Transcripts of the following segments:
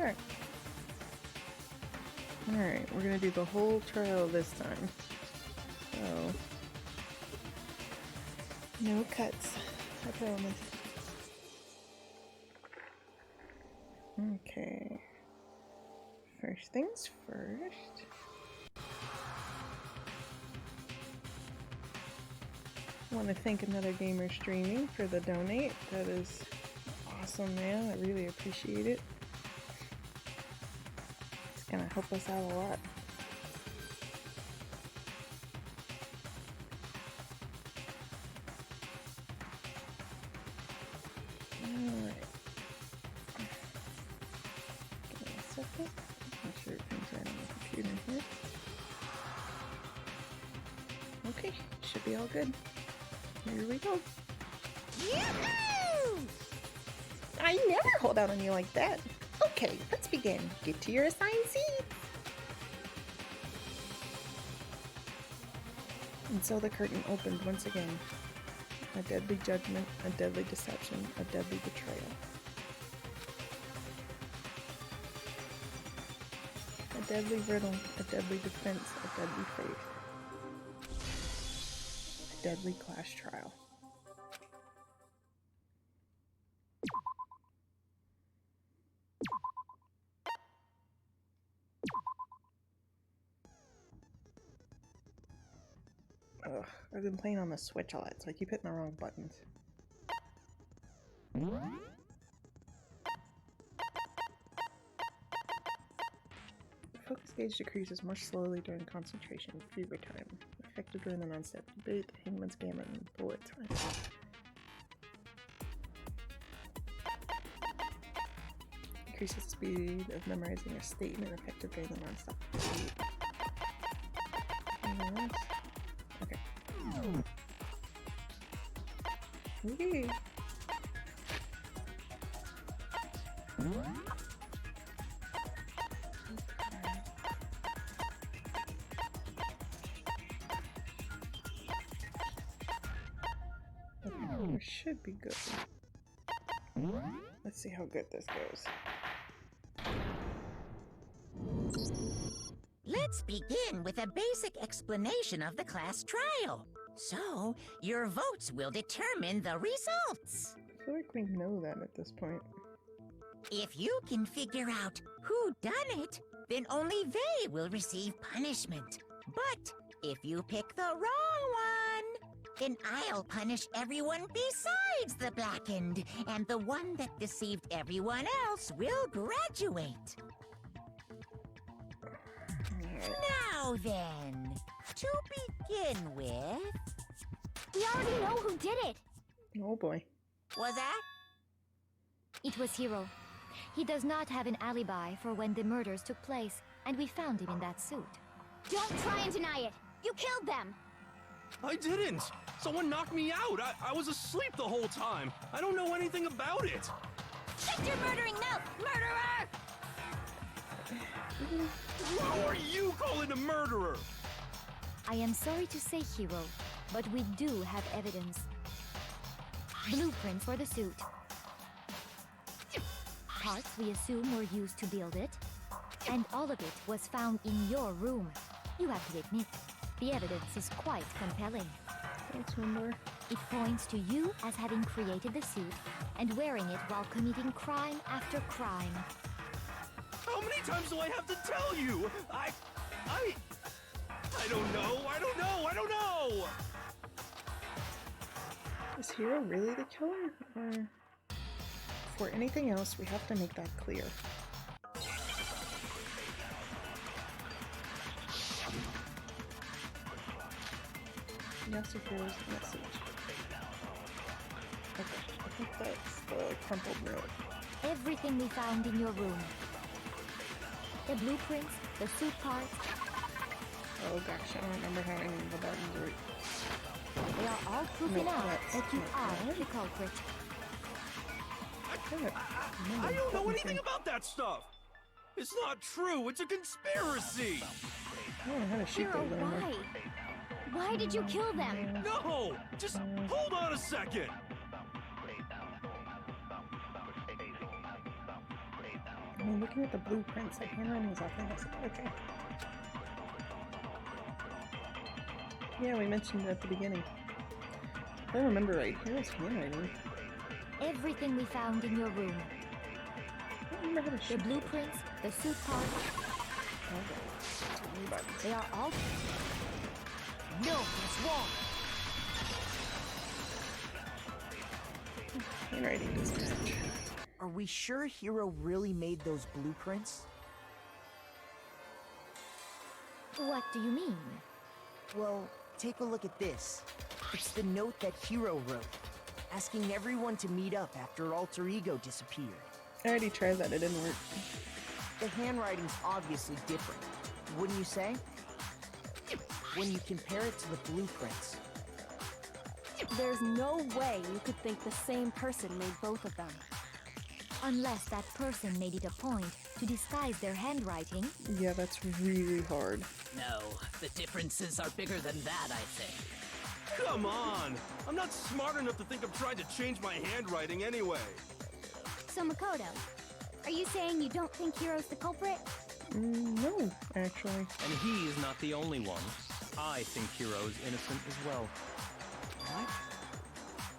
back. Alright, we're gonna do the whole trial this time. So, no cuts, I promise. Okay. First things first. I want to thank Another Gamer Streaming for the donate. That is awesome, man. I really appreciate it. It's gonna help us out a lot. Alright. Give me a second. Make sure everything's right on the computer here. Okay, should be all good. Here we go. Yahoo! I never hold out on you like that. Okay, let's begin. Get to your assigned seat. And so the curtain opened once again. A deadly judgment, a deadly deception, a deadly betrayal. A deadly riddle, a deadly defense, a deadly faith. A deadly class trial. Ugh, I've been playing on the Switch a lot, so I keep hitting the wrong buttons. The focus gauge decreases more slowly during concentration, fever time. Effective during the non-stop debate, Hangman's Gambit, and bullet time. Increases the speed of memorizing a statement, effective during the non-stop debate. Okay. Okay. It should be good. Let's see how good this goes. Let's begin with a basic explanation of the class trial. So, your votes will determine the results. I feel like we know that at this point. If you can figure out who done it, then only they will receive punishment. But if you pick the wrong one, then I'll punish everyone besides the blackened, and the one that deceived everyone else will graduate. Now then, to begin with... We already know who did it! Oh boy. Was that? It was Hiro. He does not have an alibi for when the murders took place, and we found him in that suit. Don't try and deny it! You killed them! I didn't! Someone knocked me out! I was asleep the whole time! I don't know anything about it! Shut your murdering mouth, murderer! Who are you calling a murderer? I am sorry to say, Hiro, but we do have evidence. Blueprint for the suit. Parts we assume were used to build it. And all of it was found in your room. You have to admit, the evidence is quite compelling. Thanks, Wimber. It points to you as having created the suit and wearing it while committing crime after crime. How many times do I have to tell you? I don't know, I don't know! Is Hiro really the killer? Or for anything else, we have to make that clear. Yes, Hiro's message. Okay, I think that's the crumpled note. Everything we found in your room. The blueprints, the suit parts. Oh gosh, I don't remember having the buttons right. They are all proof No, enough that's that you not are bad. the culprit. I don't know anything about that stuff! It's not true, it's a conspiracy! I don't know how to shoot Hiro, those anymore. why? Why did you kill them? No! Just hold on a second! mean, looking at the blueprints, like handwriting is authentic. Okay. Yeah, we mentioned it at the beginning. If I remember right, Hero's handwriting. Everything we found in your room. I don't remember how to The shoot blueprints, the suit part, those. they are all... No, that's wrong. Handwriting doesn't match. Are we sure Hero really made those blueprints? What do you mean? Well, take a look at this. It's the note that Hero wrote, asking everyone to meet up after Alter Ego disappeared. I already tried that, it didn't work. The handwriting's obviously different, wouldn't you say? When you compare it to the blueprints. There's no way you could think the same person made both of them. Unless that person made it a point to disguise their handwriting. Yeah, that's really hard. No, the differences are bigger than that, I think. Come on! I'm not smart enough to think I'm trying to change my handwriting anyway. So Makoto, are you saying you don't think Hiro's the culprit? No, actually. And he is not the only one. I think Hiro is innocent as well. What?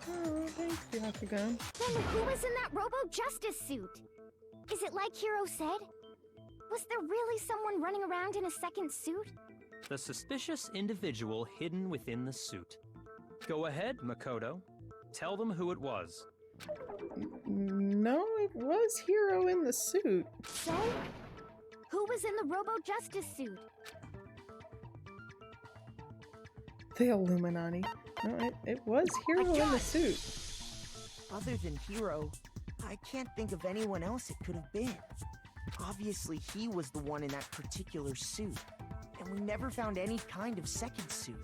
Oh, thanks, Byakugan. Then who was in that Robo-Justice suit? Is it like Hiro said? Was there really someone running around in a second suit? The suspicious individual hidden within the suit. Go ahead, Makoto. Tell them who it was. No, it was Hiro in the suit. So, who was in the Robo-Justice suit? The Illuminati. No, it was Hiro in the suit. Other than Hiro, I can't think of anyone else it could have been. Obviously, he was the one in that particular suit, and we never found any kind of second suit.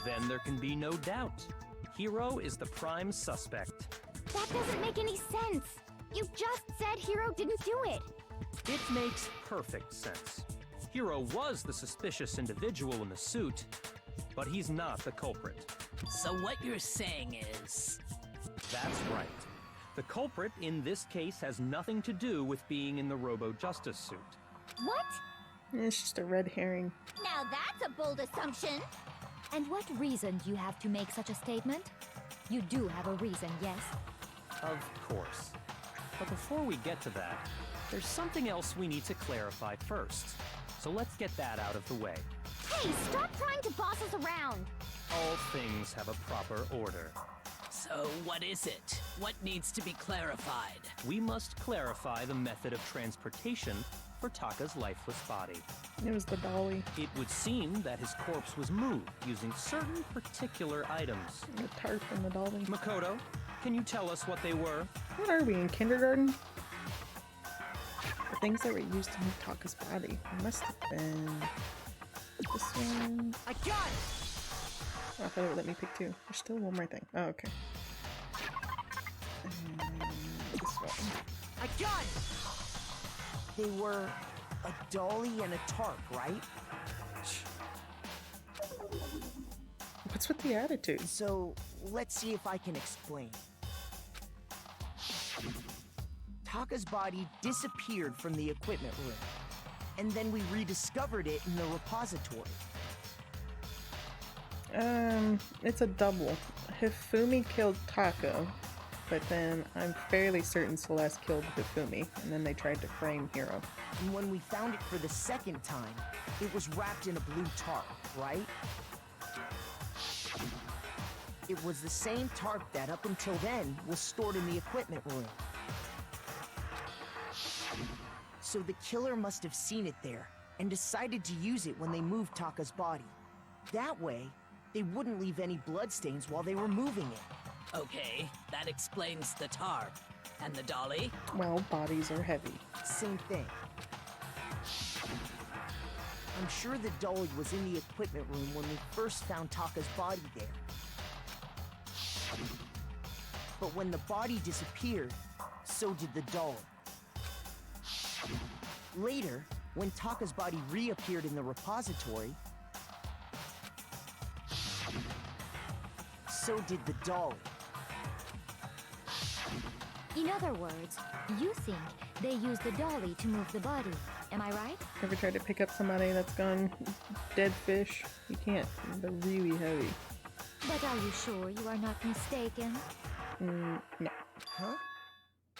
Then there can be no doubt. Hiro is the prime suspect. That doesn't make any sense. You just said Hiro didn't do it. It makes perfect sense. Hiro was the suspicious individual in the suit, but he's not the culprit. So what you're saying is... That's right. The culprit in this case has nothing to do with being in the Robo-Justice suit. What? It's just a red herring. Now that's a bold assumption. And what reason do you have to make such a statement? You do have a reason, yes? Of course. But before we get to that, there's something else we need to clarify first. So let's get that out of the way. Hey, stop trying to boss us around. All things have a proper order. So what is it? What needs to be clarified? We must clarify the method of transportation for Taka's lifeless body. It was the dolly. It would seem that his corpse was moved using certain particular items. The tarp and the dolly. Makoto, can you tell us what they were? What are we, in kindergarten? The things that were used to move Taka's body. It must have been... this one... I got it! Oh, I thought it would let me pick two. There's still one more thing. Oh, okay. And this one. I got it! They were a dolly and a tarp, right? What's with the attitude? So, let's see if I can explain. Taka's body disappeared from the equipment room, and then we rediscovered it in the repository. It's a double. Hifumi killed Taka, but then I'm fairly certain Celeste killed Hifumi, and then they tried to frame Hiro. And when we found it for the second time, it was wrapped in a blue tarp, right? It was the same tarp that up until then was stored in the equipment room. So the killer must have seen it there and decided to use it when they moved Taka's body. That way, they wouldn't leave any bloodstains while they were moving it. Okay, that explains the tarp. And the dolly? Well, bodies are heavy. Same thing. I'm sure the dolly was in the equipment room when we first found Taka's body there. But when the body disappeared, so did the dolly. Later, when Taka's body reappeared in the repository, so did the dolly. In other words, you think They used the dolly to move the body. Am I right? Ever tried to pick up somebody that's gone dead fish? You can't. They're really heavy. But are you sure you are not mistaken? No. Huh?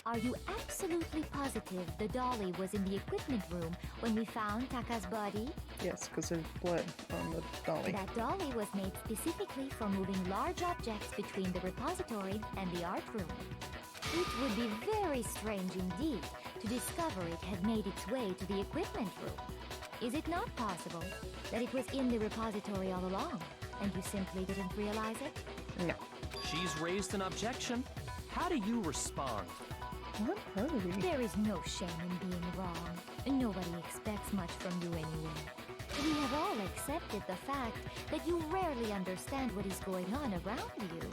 Are you absolutely positive the dolly was in the equipment room when we found Taka's body? Yes, because there's blood on the dolly. That dolly was made specifically for moving large objects between the repository and the art room. It would be very strange indeed to discover it had made its way to the equipment room. Is it not possible that it was in the repository all along, and you simply didn't realize it? No. She's raised an objection. How do you respond? What are we? There is no shame in being wrong. Nobody expects much from you anyway. We have all accepted the fact that you rarely understand what is going on around you.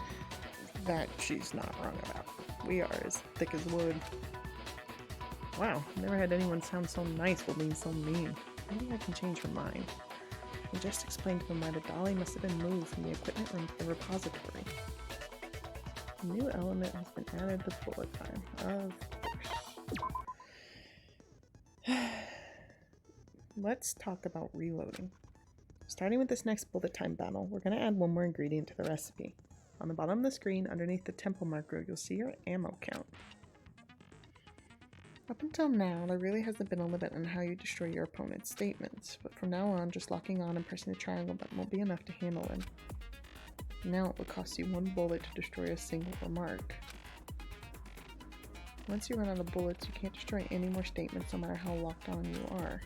That she's not wrong about. We are as thick as wood. Wow, never had anyone sound so nice while being so mean. Maybe I can change her mind. I just explained to them why the dolly must have been moved from the equipment room to the repository. A new element has been added to bullet time. Of course. Let's talk about reloading. Starting with this next bullet time battle, we're going to add one more ingredient to the recipe. On the bottom of the screen, underneath the tempo marker, you'll see your ammo count. Up until now, there really hasn't been a limit on how you destroy your opponent's statements, but from now on, just locking on and pressing the triangle button will be enough to handle them. Now it will cost you 1 bullet to destroy a single remark. Once you run out of bullets, you can't destroy any more statements no matter how locked on you are.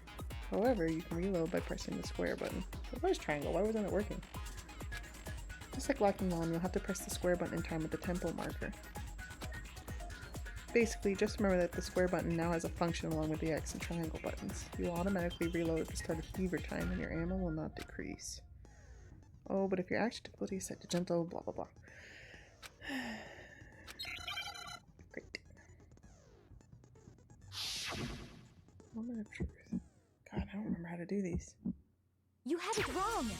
However, you can reload by pressing the square button. But where's triangle? Why wasn't it working? Just like locking on, you'll have to press the square button in time with the tempo marker. Basically, just remember that the square button now has a function along with the X and triangle buttons. You will automatically reload at the start of fever time and your ammo will not decrease. Oh, but if your action difficulty is set to gentle, blah blah blah. Great. Moment of truth. God, I don't remember how to do these. You have it wrong!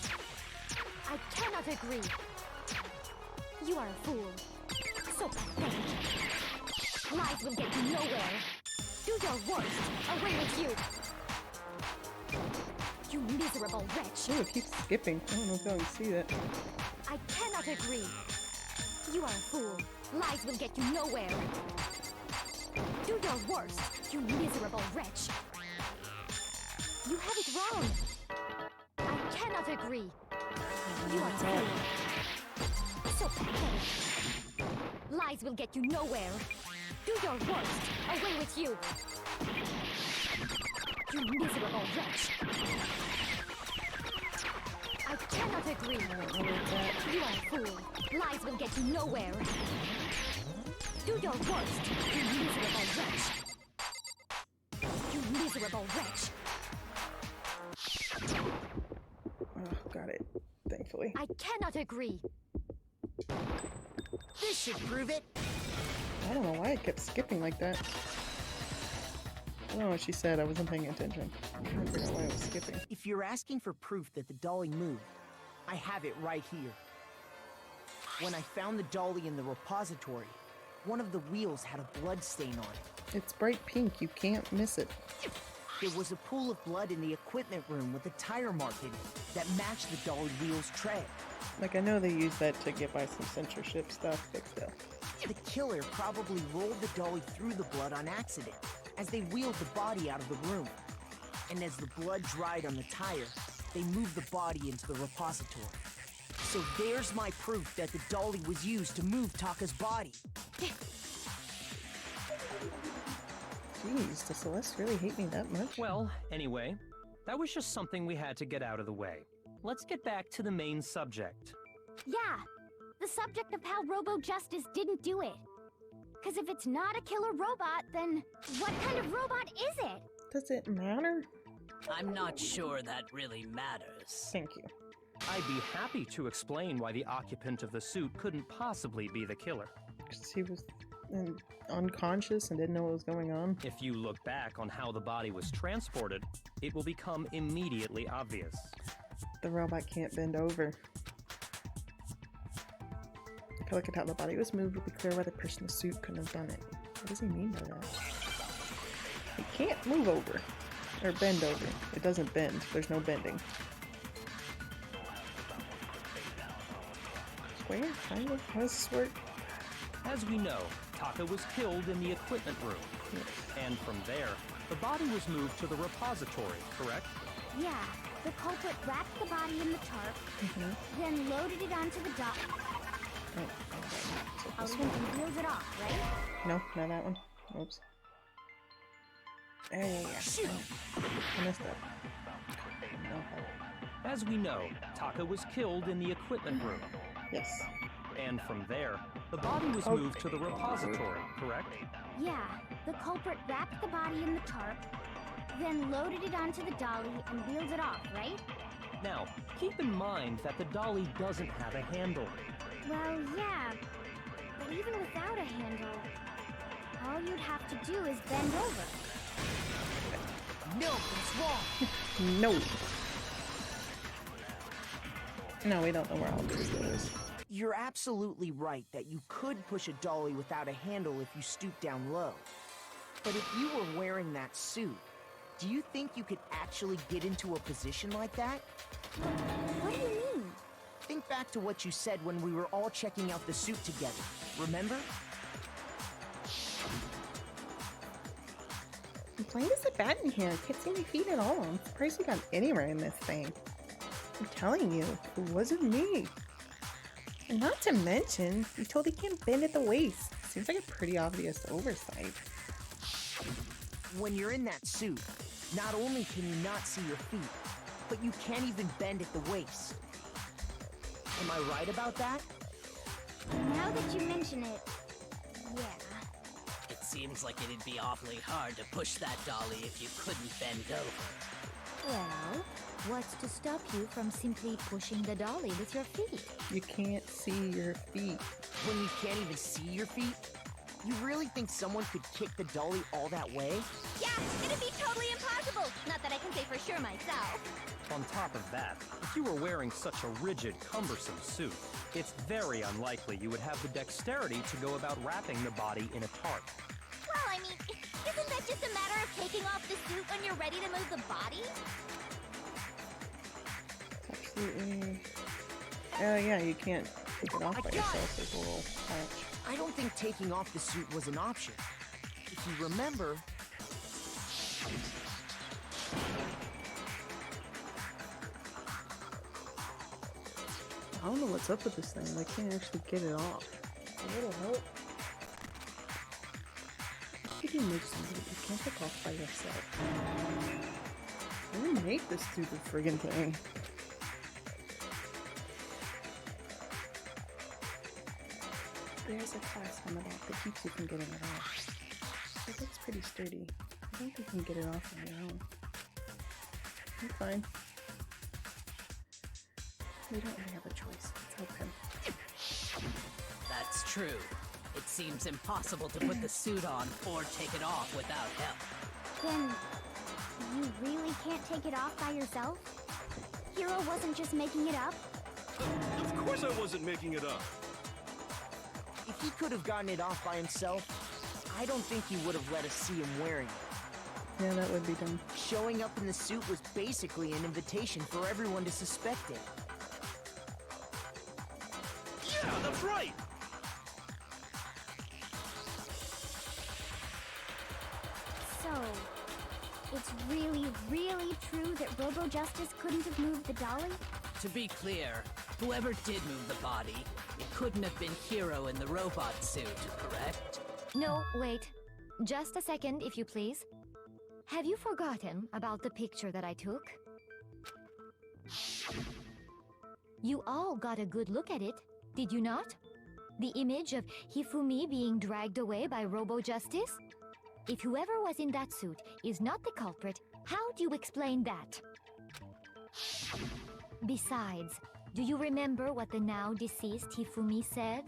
I cannot agree! You are a fool. So pathetic. Lies will get you nowhere. Do your worst. Away with you! You miserable wretch! Oh, it keeps skipping. I don't know if y'all can see that. I cannot agree. You are a fool. Lies will get you nowhere. Do your worst, you miserable wretch. You have it wrong. I cannot agree. You are a fool. So pathetic. Lies will get you nowhere. Do your worst. Away with you. You miserable wretch. I cannot agree. You are a fool. Lies will get you nowhere. Do your worst, you miserable wretch. You miserable wretch. Oh, got it. Thankfully. I cannot agree. This should prove it. I don't know why it kept skipping like that. I don't know what she said. I wasn't paying attention. I can't figure out why it was skipping. If you're asking for proof that the dolly moved, I have it right here. When I found the dolly in the repository, one of the wheels had a blood stain on it. It's bright pink. You can't miss it. There was a pool of blood in the equipment room with a tire mark in it that matched the dolly wheel's tread. Like, I know they used that to get by some censorship stuff, but still. The killer probably rolled the dolly through the blood on accident as they wheeled the body out of the room. And as the blood dried on the tire, they moved the body into the repository. So there's my proof that the dolly was used to move Taka's body. Jeez, does Celeste really hate me that much? Well, anyway, that was just something we had to get out of the way. Let's get back to the main subject. Yeah, the subject of how Robo-Justice didn't do it. Because if it's not a killer robot, then what kind of robot is it? Does it matter? I'm not sure that really matters. Thank you. I'd be happy to explain why the occupant of the suit couldn't possibly be the killer. Because he was unconscious and didn't know what was going on. If you look back on how the body was transported, it will become immediately obvious. The robot can't bend over. If you look at how the body was moved, it'll be clear why the person in the suit couldn't have done it. What does he mean by that? It can't move over. Or bend over. It doesn't bend. There's no bending. Square? Triangle? How does this work? As we know, Taka was killed in the equipment room. Yes. And from there, the body was moved to the repository, correct? Yeah, the culprit wrapped the body in the tarp, then loaded it onto the dock. Oh, okay. So this And one? wheeled it off, right? No, not that one. Oops. Yeah. I messed up. No help. As we know, Taka was killed in the equipment room. Yes. And from there, the body was moved to the repository, correct? Yeah, the culprit wrapped the body in the tarp, then loaded it onto the dolly and wheeled it off, right? Now, keep in mind that the dolly doesn't have a handle. Well, yeah, but even without a handle, all you'd have to do is bend over. No, it's wrong. No. No, we don't know where all this is. You're absolutely right that you could push a dolly without a handle if you stoop down low. But if you were wearing that suit, do you think you could actually get into a position like that? What do you mean? Think back to what you said when we were all checking out the suit together. Remember? Why is it bad in here? I can't see my feet at all. I'm surprised we got anywhere in this thing. I'm telling you, it wasn't me. And not to mention, you totally can't bend at the waist. Seems like a pretty obvious oversight. When you're in that suit, not only can you not see your feet, but you can't even bend at the waist. Am I right about that? Now that you mention it, yeah. It seems like it'd be awfully hard to push that dolly if you couldn't bend over. Well, what's to stop you from simply pushing the dolly with your feet? You can't see your feet. When you can't even see your feet? You really think someone could kick the dolly all that way? Yeah, it'd be totally impossible. Not that I can say for sure myself. On top of that, if you were wearing such a rigid, cumbersome suit, it's very unlikely you would have the dexterity to go about wrapping the body in a tarp. Well, I mean, isn't that just a matter of taking off the suit when you're ready to move the body? Absolutely. Yeah, you can't take it off by yourself. There's a little patch. I don't think taking off the suit was an option. If you remember... I don't know what's up with this thing. I can't actually get it off. A little help. How could you make something that you can't take off by yourself? Who made this stupid friggin' thing? There's a clasp on the back that keeps you from getting it off. It looks pretty sturdy. I think you can get it off on your own. I'm fine. We don't really have a choice. Let's help him. That's true. It seems impossible to put the suit on or take it off without help. Then, you really can't take it off by yourself? Hero wasn't just making it up? Of course I wasn't making it up. If he could have gotten it off by himself, I don't think he would have let us see him wearing it. Yeah, that would be dumb. Showing up in the suit was basically an invitation for everyone to suspect it. Yeah, that's right. So, it's really, really true that Robo-Justice couldn't have moved the dolly? To be clear, whoever did move the body, it couldn't have been Hero in the robot suit, correct? No, wait. Just a second, if you please. Have you forgotten about the picture that I took? You all got a good look at it, did you not? The image of Hifumi being dragged away by Robo-Justice? If whoever was in that suit is not the culprit, how do you explain that? Besides, do you remember what the now deceased Hifumi said?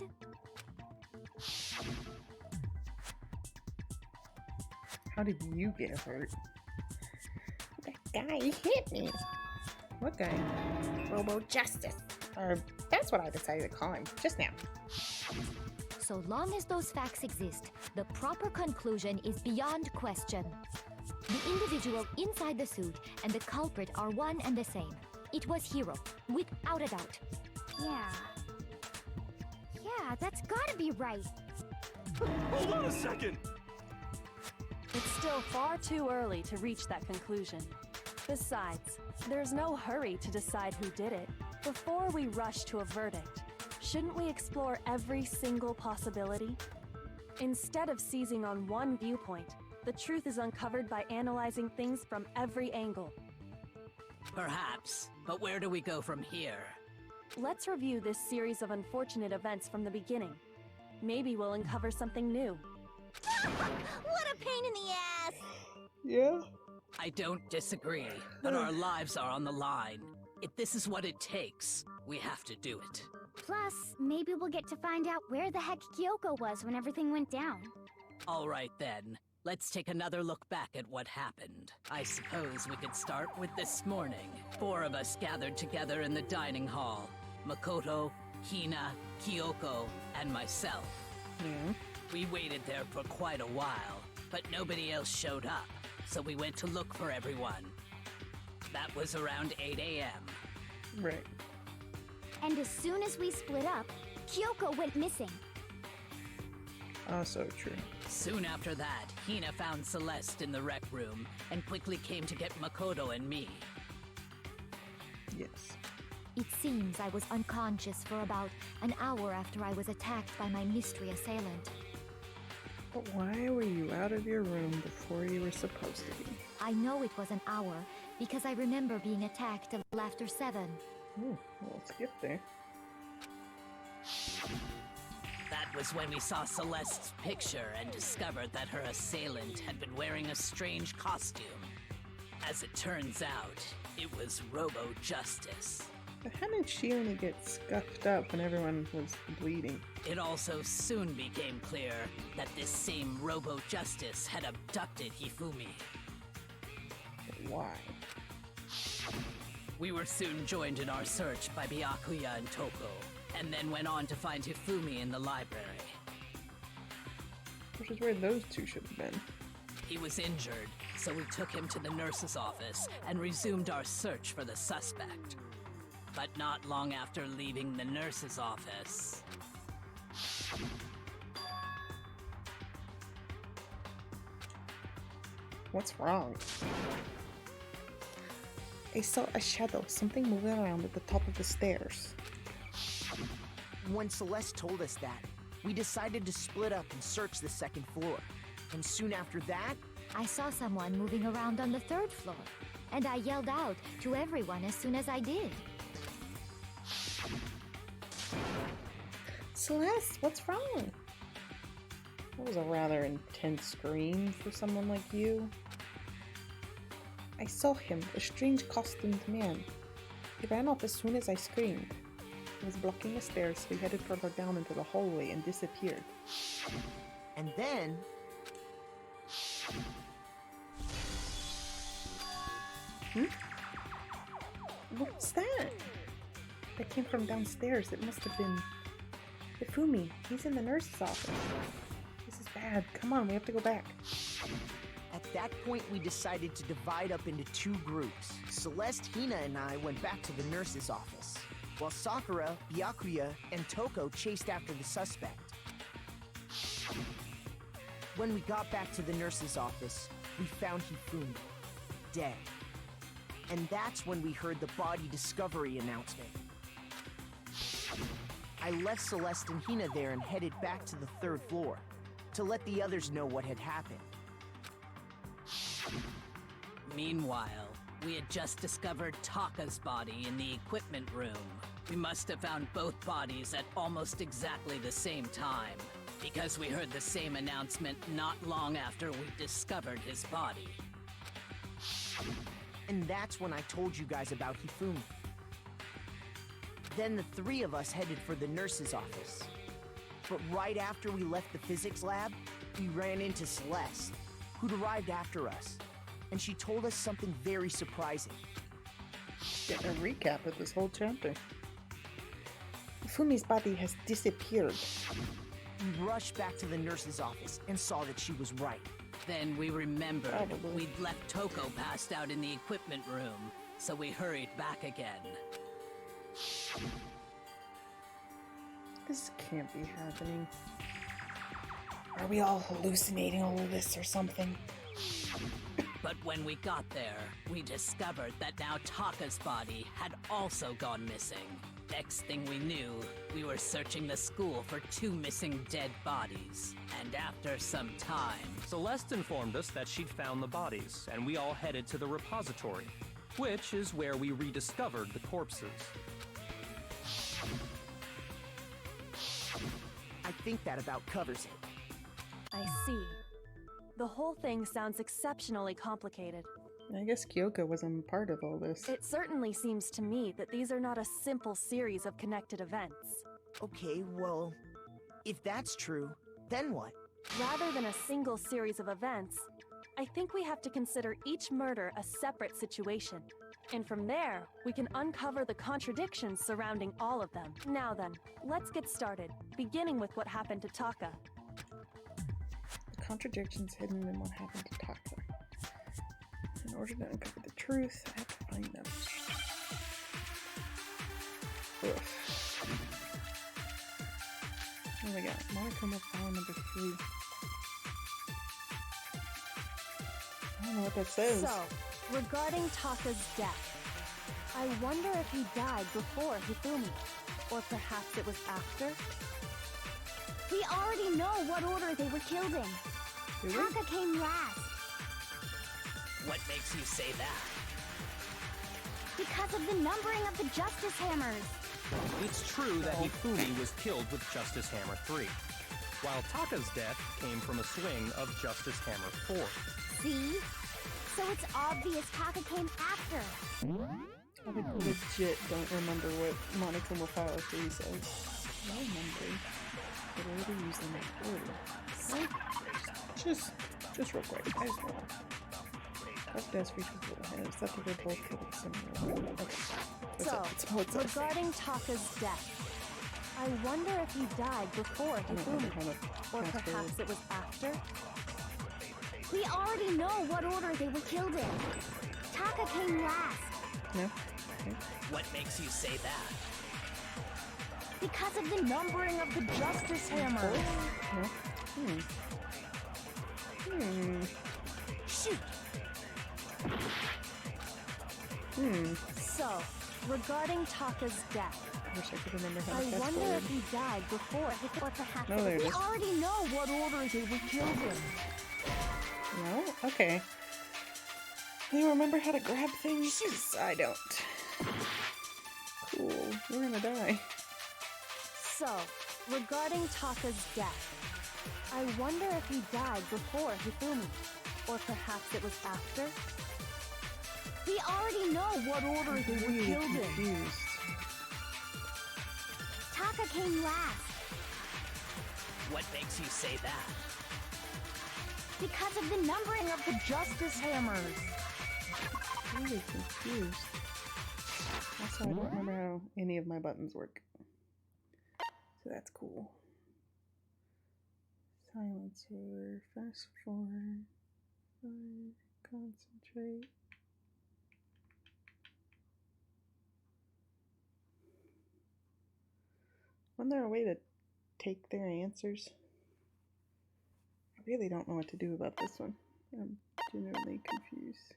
How did you get hurt? That guy hit me. What guy? Robo-Justice. Or that's what I decided to call him just now. So long as those facts exist, the proper conclusion is beyond question. The individual inside the suit and the culprit are one and the same. It was Hiro, without a doubt. Yeah. Yeah, that's gotta be right. Hold on a second! It's still far too early to reach that conclusion. Besides, there's no hurry to decide who did it. Before we rush to a verdict, shouldn't we explore every single possibility? Instead of seizing on one viewpoint, the truth is uncovered by analyzing things from every angle. Perhaps, but where do we go from here? Let's review this series of unfortunate events from the beginning. Maybe we'll uncover something new. What a pain in the ass! Yeah? I don't disagree, but our lives are on the line. If this is what it takes, we have to do it. Plus, maybe we'll get to find out where the heck Kyoko was when everything went down. All right then, let's take another look back at what happened. I suppose we could start with this morning. 4 of us gathered together in the dining hall. Makoto, Hina, Kyoko, and myself. Yeah. We waited there for quite a while, but nobody else showed up, so we went to look for everyone. That was around 8 a.m. Right. And as soon as we split up, Kyoko went missing. Also true. Soon after that, Hina found Celeste in the rec room and quickly came to get Makoto and me. Yes. It seems I was unconscious for about an hour after I was attacked by my mystery assailant. But why were you out of your room before you were supposed to be? I know it was an hour because I remember being attacked a little after 7. Ooh, well, let's get there. That was when we saw Celeste's picture and discovered that her assailant had been wearing a strange costume. As it turns out, it was Robo Justice. But how did she only get scuffed up when everyone was bleeding? It also soon became clear that this same Robo Justice had abducted Hifumi. But why? We were soon joined in our search by Byakuya and Toko, and then went on to find Hifumi in the library. Which is where those two should have been. He was injured, so we took him to the nurse's office and resumed our search for the suspect. But not long after leaving the nurse's office... What's wrong? I saw a shadow, something moving around at the top of the stairs. When Celeste told us that, we decided to split up and search the 2nd floor. And soon after that, I saw someone moving around on the 3rd floor, and I yelled out to everyone as soon as I did. Celeste, what's wrong? That was a rather intense scream for someone like you. I saw him, a strange costumed man. He ran off as soon as I screamed. He was blocking the stairs, so he headed further down into the hallway and disappeared. and then... What's that? That came from downstairs. It must have been... Hifumi. He's in the nurse's office. This is bad. Come on, we have to go back. At that point, we decided to divide up into 2 groups. Celeste, Hina, and I went back to the nurse's office, while Sakura, Byakuya, and Toko chased after the suspect. When we got back to the nurse's office, we found Hifumi, dead. And that's when we heard the body discovery announcement. I left Celeste and Hina there and headed back to the 3rd floor, to let the others know what had happened. Meanwhile, we had just discovered Taka's body in the equipment room. We must have found both bodies at almost exactly the same time, because we heard the same announcement not long after we discovered his body. And that's when I told you guys about Hifumi. Then the 3 of us headed for the nurse's office. But right after we left the physics lab, we ran into Celeste, who'd arrived after us. And she told us something very surprising. Getting a recap of this whole chapter. Hifumi's body has disappeared. We rushed back to the nurse's office and saw that she was right. Then we remembered Probably. we'd left Toko passed out in the equipment room, so we hurried back again. This can't be happening. Are we all hallucinating all of this or something? But when we got there, we discovered that now Taka's body had also gone missing. Next thing we knew, we were searching the school for 2 missing dead bodies. And after some time... Celeste informed us that she'd found the bodies, and we all headed to the repository, which is where we rediscovered the corpses. I think that about covers it. I see. The whole thing sounds exceptionally complicated. I guess Kyoko wasn't part of all this. It certainly seems to me that these are not a simple series of connected events. Okay, well, if that's true, then what? Rather than a single series of events, I think we have to consider each murder a separate situation. And from there, we can uncover the contradictions surrounding all of them. Now then, let's get started, beginning with what happened to Taka. The contradictions hidden in what happened to Taka. In order to uncover the truth, I have to find them. Ugh. What do we got? Monochrome file number 3. I don't know what that says. So, regarding Taka's death, I wonder if he died before Hifumi, or perhaps it was after? We already know what order they were killed in. Do we? Taka came last. What makes you say that? Because of the numbering of the Justice Hammers. It's true that Hifumi was killed with Justice Hammer 3, while Taka's death came from a swing of Justice Hammer 4. See? So it's obvious Taka came after. I legit don't remember what Monochrome file 3 says. No memory. But we're using that order. Just real quick. I just want to. What death features will have is that they were both killed at similar. Okay. So, What's that? regarding Taka's death, I wonder if he died before I don't Hifumi, remember how to or transfer. perhaps it was after? We already know what order they were killed in. Taka came last. No? Okay. What makes you say that? Because of the numbering of the Justice Hammer. No? Shoot. So, regarding Taka's death, I wish I could remember how I to fast wonder forward. if he died before Or perhaps No, there it we is. already know what order they were killed in. No? Okay. Do you remember how to grab things? 'Cause I don't. Cool. We're gonna die. So, regarding Taka's death, I wonder if he died before Hifumi, or perhaps it was after? We already know what order they were Really killed in. confused. Taka came last. What makes you say that? Because of the numbering of the Justice Hammers. Really confused. Also, I don't remember how any of my buttons work. So that's cool. Silencer, fast forward, concentrate. Wasn't there a way to take their answers? I really don't know what to do about this one. I'm genuinely confused.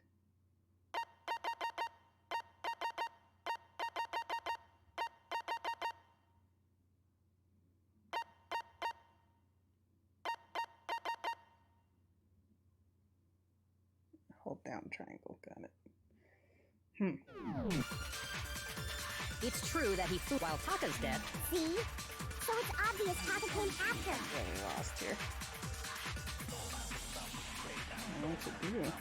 Hold down triangle, got it. It's true that he flew while Taka's dead. See? So it's obvious Taka came after. Really lost here. I don't know what to do.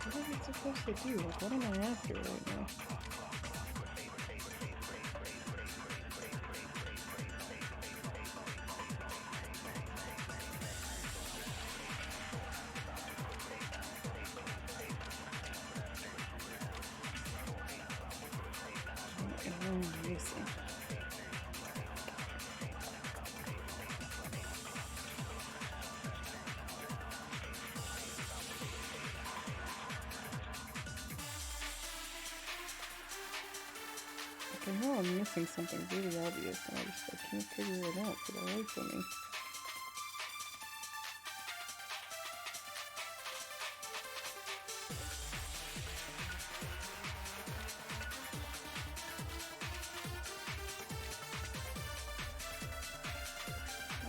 What am I supposed to do? Like, what am I after right now? see. I know I'm missing something really obvious, and I can't figure it out for the life of me.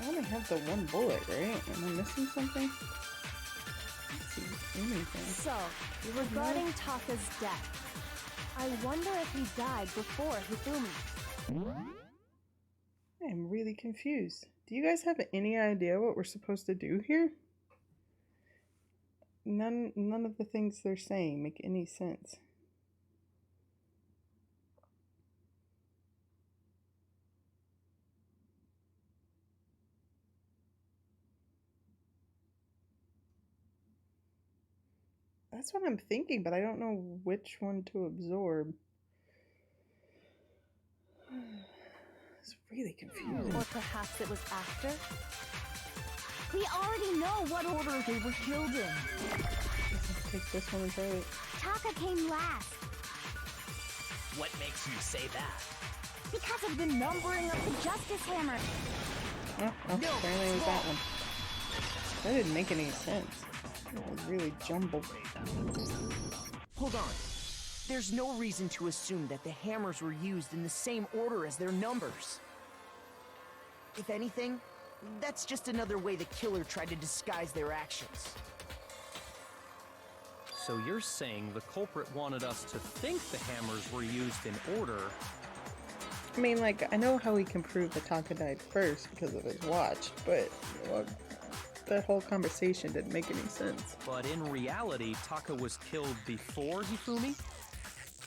I only have the one bullet, right? Am I missing something? I don't see anything. So, regarding Taka's death, I wonder if he died before Hifumi. I am really confused. Do you guys have any idea what we're supposed to do here? None of the things they're saying make any sense. That's what I'm thinking, but I don't know which one to absorb. It's really confusing. Or perhaps it was after? We already know what order they were killed in. Let's take this one and try it. Taka came last What makes you say that? because of the numbering of the Justice Hammer. Oh, apparently it was that one. That didn't make any sense. It was really jumbled. Hold on. There's no reason to assume that the hammers were used in the same order as their numbers. If anything, that's just another way the killer tried to disguise their actions. So you're saying the culprit wanted us to think the hammers were used in order? I mean, like, I know how we can prove that Taka died first because of his watch, but that whole conversation didn't make any sense. But in reality, Taka was killed before Hifumi?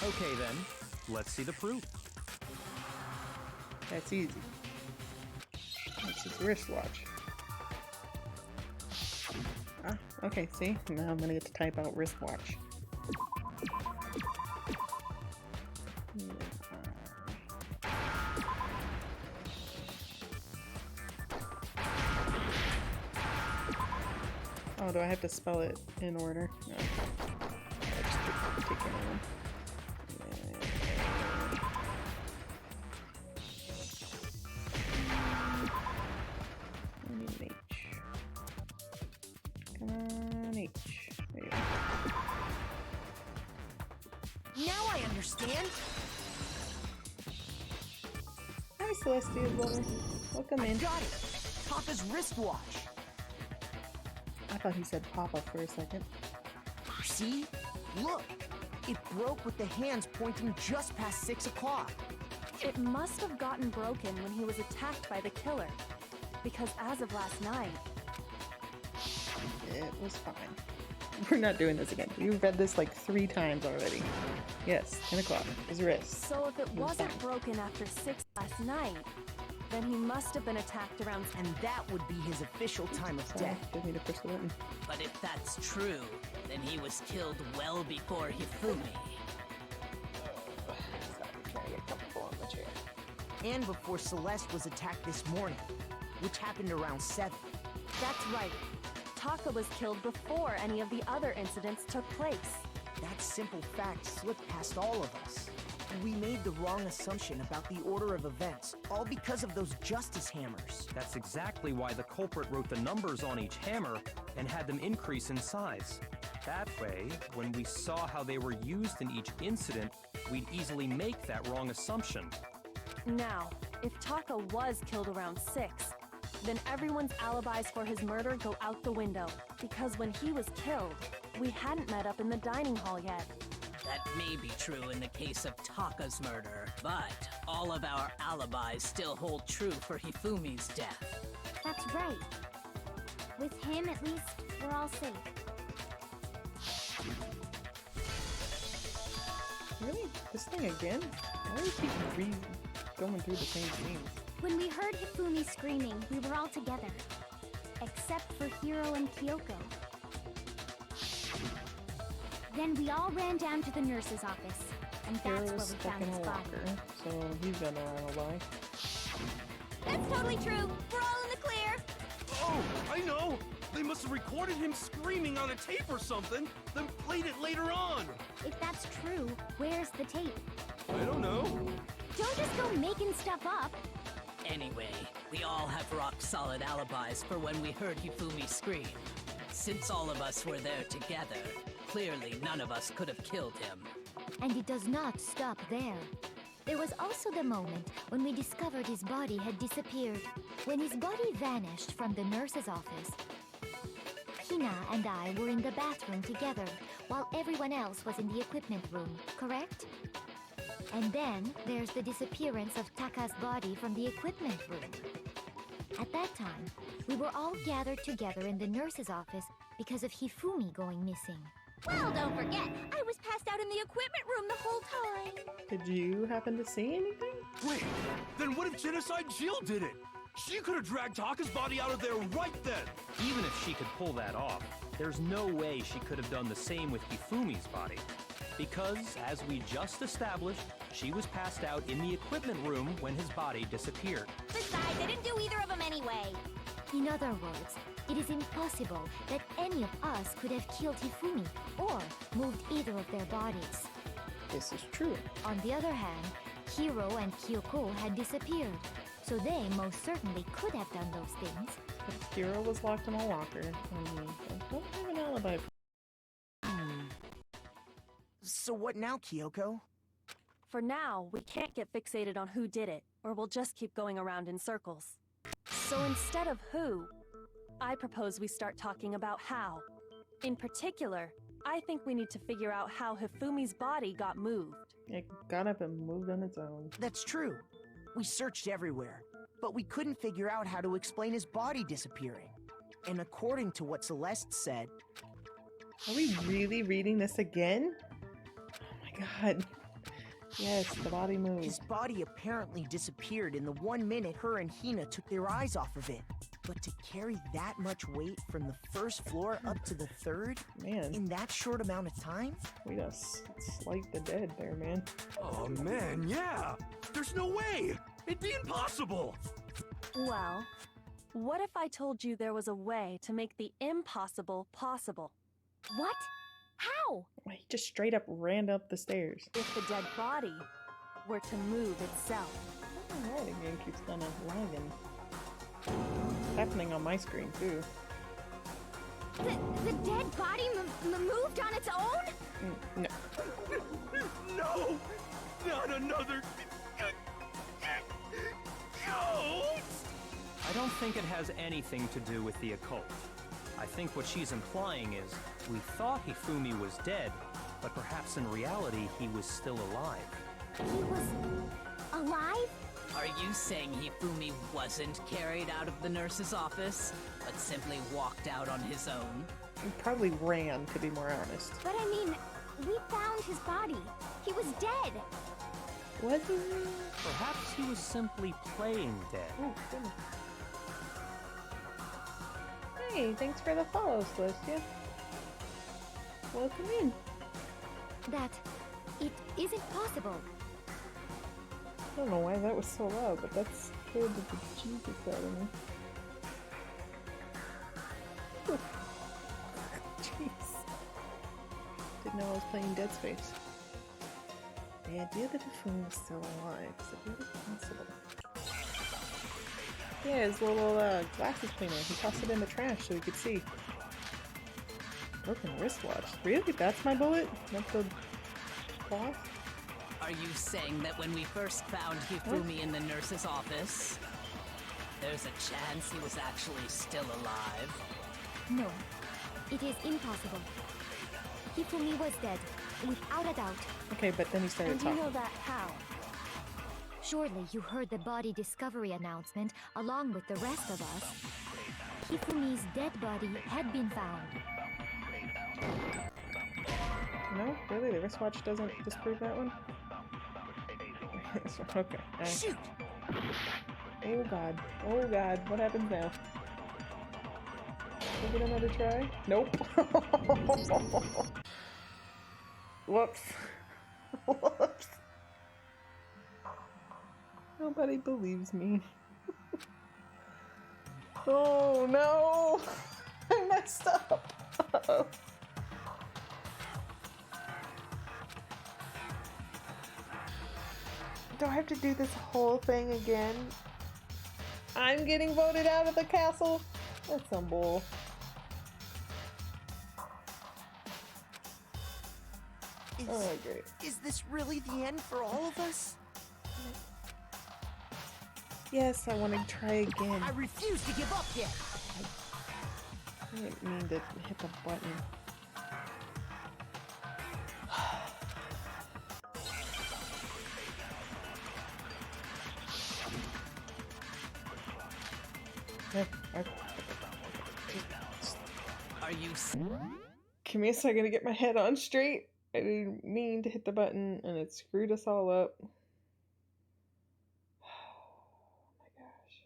Okay then, let's see the proof. That's easy. That's his wristwatch. Ah, okay, see? Now I'm gonna get to type out wristwatch. Oh, do I have to spell it in order? No. I'll just take any one. I need an H. Come on, H. There you go. Now I understand. Hi, Celestia's brother. Welcome in. Got it. Taka's wristwatch. I thought he said Papa for a second. See? Look. It broke with the hands pointing just past 6 o'clock. It must have gotten broken when he was attacked by the killer. Because as of last night, It was fine. We're not doing this again. You've read this like 3 times already. Yes, 10 o'clock. His wrist. so if it wasn't fine. broken after 6 last night, then he must have been attacked around. And that would be his official time of Sorry, death. didn't need to push the button. But if that's true, then he was killed well before Hifumi. Sorry, trying to get comfortable on the chair. And before Celeste was attacked this morning, which happened around 7. That's right. Taka was killed before any of the other incidents took place. That simple fact slipped past all of us. We made the wrong assumption about the order of events, all because of those justice hammers. That's exactly why the culprit wrote the numbers on each hammer and had them increase in size. That way, when we saw how they were used in each incident, we'd easily make that wrong assumption. Now, if Taka was killed around 6, then everyone's alibis for his murder go out the window. Because when he was killed, we hadn't met up in the dining hall yet. That may be true in the case of Taka's murder, but all of our alibis still hold true for Hifumi's death. That's right. With him, at least, we're all safe. Really? This thing again? Why do you keep going through the same scenes? When we heard Hifumi screaming, we were all together. Except for Hiro and Kyoko. Then we all ran down to the nurse's office. And Hero that's was where we stuck found in his a body. locker, so he's got no alibi. That's totally true. We're all in the clear. Oh, I know! They must have recorded him screaming on a tape or something, then played it later on! If that's true, where's the tape? I don't know. Don't just go making stuff up. Anyway, we all have rock-solid alibis for when we heard Hifumi scream. Since all of us were there together, clearly none of us could have killed him. And it does not stop there. There was also the moment when we discovered his body had disappeared. When his body vanished from the nurse's office, Hina and I were in the bathroom together, while everyone else was in the equipment room, correct? And then there's the disappearance of Taka's body from the equipment room. At that time, we were all gathered together in the nurse's office because of Hifumi going missing. Well, don't forget, I was passed out in the equipment room the whole time. Did you happen to see anything? Wait, then what if Genocide Jill did it? She could have dragged Taka's body out of there right then! Even if she could pull that off, there's no way she could have done the same with Hifumi's body. Because, as we just established, she was passed out in the equipment room when his body disappeared. Besides, I didn't do either of them anyway. In other words, it is impossible that any of us could have killed Hifumi or moved either of their bodies. This is true. On the other hand, Hiro and Kyoko had disappeared, so they most certainly could have done those things. But Hero was locked in a locker, and I don't have an alibi. So what now, Kyoko? For now, we can't get fixated on who did it, or we'll just keep going around in circles. So instead of who, I propose we start talking about how. In particular, I think we need to figure out how Hifumi's body got moved. It got up and moved on its own. That's true. We searched everywhere, but we couldn't figure out how to explain his body disappearing. And according to what Celeste said... Are we really reading this again? Oh my god. Yes, the body moved. His body apparently disappeared in the 1 minute her and Hina took their eyes off of it. But to carry that much weight from the first floor up to the third Man, in that short amount of time? we just slight the dead there, man. Oh man, yeah! There's no way! It'd be impossible! Well, what if I told you there was a way to make the impossible possible? What? How? He just straight up ran up the stairs. If the dead body were to move itself. The writing game keeps kind of lagging. It's happening on my screen too. The dead body moved on its own? No. No! Not another... ghost! I don't think it has anything to do with the occult. I think what she's implying is, we thought Hifumi was dead, but perhaps in reality he was still alive. He was alive? Are you saying Hifumi wasn't carried out of the nurse's office, but simply walked out on his own? He probably ran, to be more honest. But I mean, we found his body. He was dead. Was he? Perhaps he was simply playing dead. Oh, goodness. Hey, thanks for the follow, Celestia. Welcome in. That it isn't possible. I don't know why that was so loud, but that scared the bejesus out of me. Whew. Jeez. Didn't know I was playing Dead Space. The idea that Hifumi was still alive, is it really possible? Yeah, his little glasses cleaner. He tossed it in the trash so he could see. Broken wristwatch. Really? That's my bullet? Not the cloth? Are you saying that when we first found Hifumi in the nurse's office, there's a chance he was actually still alive? No, it is impossible. Hifumi was dead, without a doubt. Okay, but then he started And you talking. know that how? Surely you heard the body discovery announcement along with the rest of us. Hifumi's dead body had been found. No? Really? The wristwatch doesn't disprove that one? Okay. Shoot! Oh god. Oh god. What happens now? Give it another try? Nope. Whoops. Whoops. Nobody believes me. Oh no! I messed up. Uh-oh. Do I have to do this whole thing again? I'm getting voted out of the castle? That's some bull. Oh, great. Is this really the end for all of us? Yes, I want to try again. I refuse to give up yet. I didn't mean to hit the button. Are you? Give me a second to get my head on straight. I didn't mean to hit the button and it screwed us all up. Oh my gosh.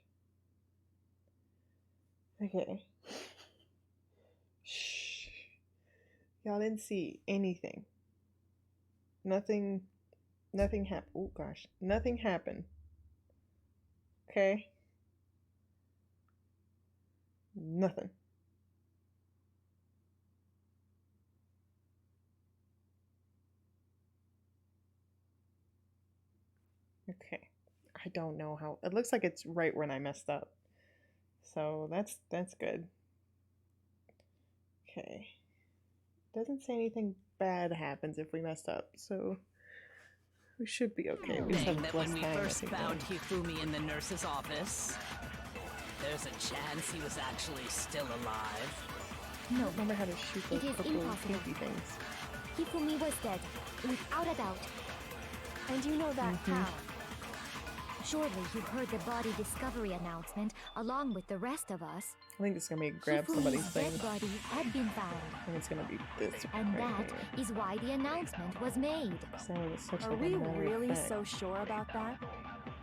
Okay. Shh. Y'all didn't see anything. Nothing happened. Oh gosh. Nothing happened. Okay? Nothing. Okay. I don't know how. It looks like it's right when I messed up. So that's good. Okay. Doesn't say anything bad happens if we messed up, so we should be okay. We just have That less when we time, I first think, found now. Hifumi in the nurse's office, there's a chance he was actually still alive. No, Remember how to shoot those It is purple impossible. pinky things. Hifumi was dead, without a doubt. And you know that how? Surely you heard the body discovery announcement along with the rest of us. I think it's gonna be grab somebody's Hifumi's thing. dead body had been found, I think it's gonna be this and right that here. is why the announcement was made. Sounded such Are like a we matter of really fact. so sure about that?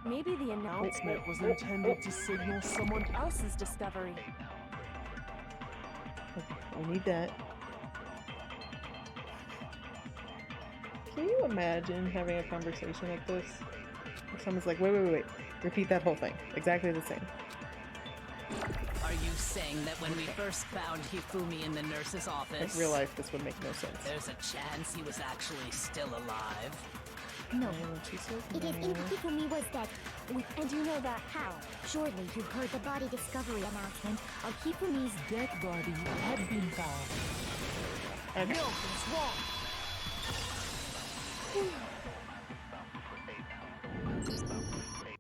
Maybe the announcement was intended to signal someone else's discovery. Okay, we need that. Can you imagine having a conversation like this? Where someone's like, wait. Repeat that whole thing. Exactly the same. Are you saying that when we first found Hifumi in the nurse's In office, real life, this would make no sense. there's a chance he was actually still alive? No, And she says it is no. Hifumi was dead. And you know that how? Surely you heard the body discovery announcement of Hifumi's dead body had been found. Okay. Milton's wrong.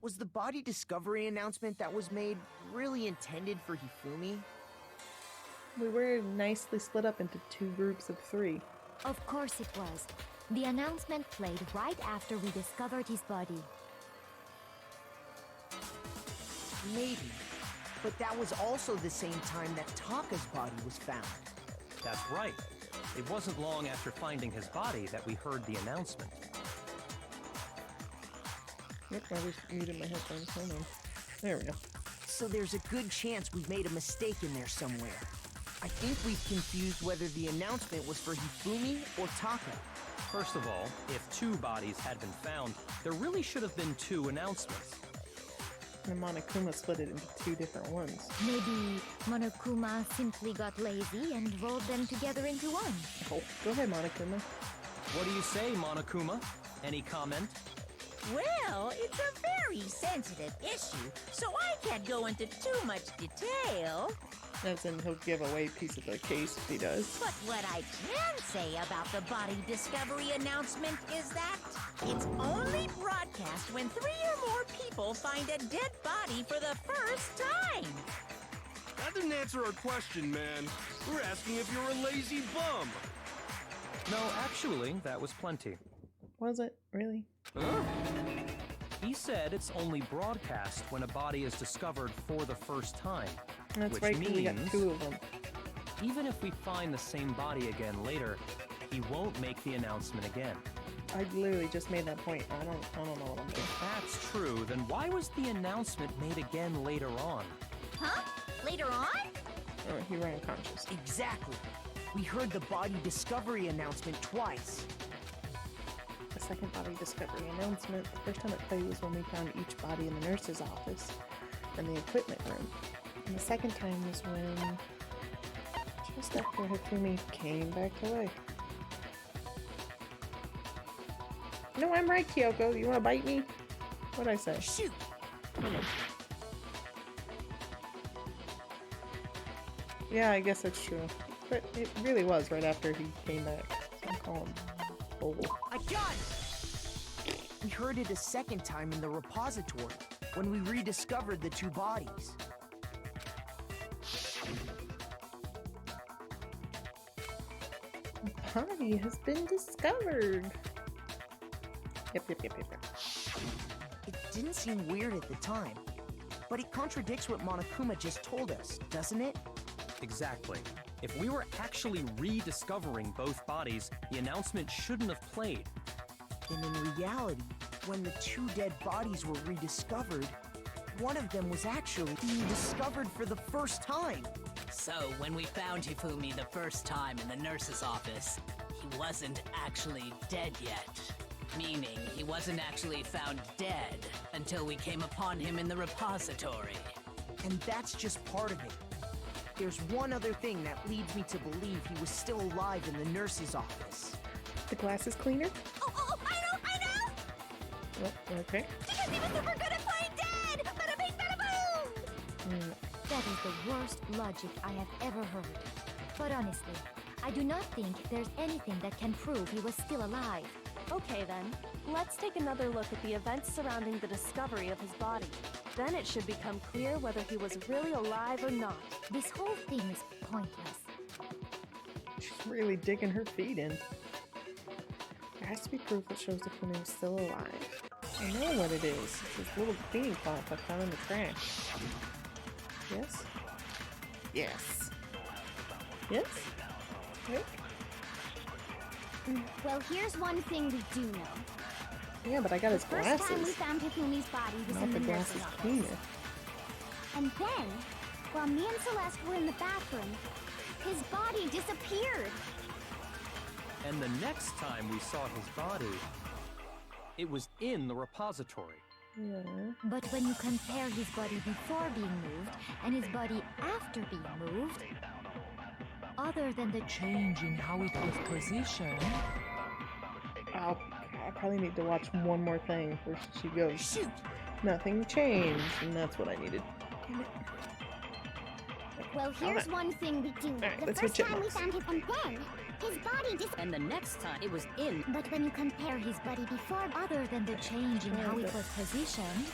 Was the body discovery announcement that was made really intended for Hifumi? We were nicely split up into 2 groups of 3. Of course it was. The announcement played right after we discovered his body. Maybe. But that was also the same time that Taka's body was found. That's right. It wasn't long after finding his body that we heard the announcement. Yep, I just muted my headphones. Hold on. There we go. So there's a good chance we've made a mistake in there somewhere. I think we've confused whether the announcement was for Hifumi or Taka. First of all, if 2 bodies had been found, there really should have been 2 announcements. And Monokuma split it into 2 different ones. Maybe Monokuma simply got lazy and rolled them together into one. Oh, go ahead, Monokuma. What do you say, Monokuma? Any comment? Well, it's a very sensitive issue, so I can't go into too much detail. As in, he'll give away a piece of the case if he does. But what I can say about the body discovery announcement is that it's only broadcast when 3 or more people find a dead body for the first time. That didn't answer our question, man. We're asking if you're a lazy bum. No, actually, that was plenty. Was it? Really? Huh? He said it's only broadcast when a body is discovered for the first time. That's which right, 'cause we got means 2 of them. even if we find the same body again later, he won't make the announcement again. I literally just made that point. I don't know what I'm doing. If that's true, then why was the announcement made again later on? Huh? Later on? Oh, he ran unconscious. Exactly. We heard the body discovery announcement twice. second body discovery announcement. The first time it played was when we found each body in the nurse's office and the equipment room. And the second time was when, just after Hifumi came back to life. No, I'm right, Kyoko. You wanna bite me? What'd I say? Shoot! Yeah, I guess that's true. But it really was right after he came back. So I'm calling bull. I got it! We heard it a second time in the repository, when we rediscovered the two bodies. The body has been discovered. Yep. It didn't seem weird at the time, but it contradicts what Monokuma just told us, doesn't it? Exactly. If we were actually rediscovering both bodies, the announcement shouldn't have played. And in reality, when the two dead bodies were rediscovered, one of them was actually being discovered for the first time. So, when we found Hifumi the first time in the nurse's office, he wasn't actually dead yet. Meaning, he wasn't actually found dead until we came upon him in the repository. And that's just part of it. There's one other thing that leads me to believe he was still alive in the nurse's office. The glasses cleaner? Oh, I know! Oh, okay. Because he was super good at playing dead! Bada bing, bada boom! That is the worst logic I have ever heard. But honestly, I do not think there's anything that can prove he was still alive. Okay then, let's take another look at the events surrounding the discovery of his body. Then it should become clear whether he was really alive or not. This whole thing is pointless. She's really digging her feet in. There has to be proof that shows the Hifumi was still alive. I know what it is. It's this little cleaning cloth I found in the trash. Yes? Yes. Yes? Right? Well, here's one thing we do know. Yeah, but I got his First time we glasses. found Hifumi's body was Not in the the nurse's glasses office. cleaner. And then, while me and Celeste were in the bathroom, his body disappeared. And the next time we saw his body, it was in the repository. Yeah. But when you compare his body before being moved and his body after being moved, other than the change in how it was positioned, I probably need to watch one more thing where she goes, Shoot! nothing changed, and that's what I needed. Damn it. Well, here's one thing we do know. Alright, The let's first hit time we chipmunks. found him, and then his body disappeared. And the next time, it was in. But when you compare his body before, other than the change in how it was positioned,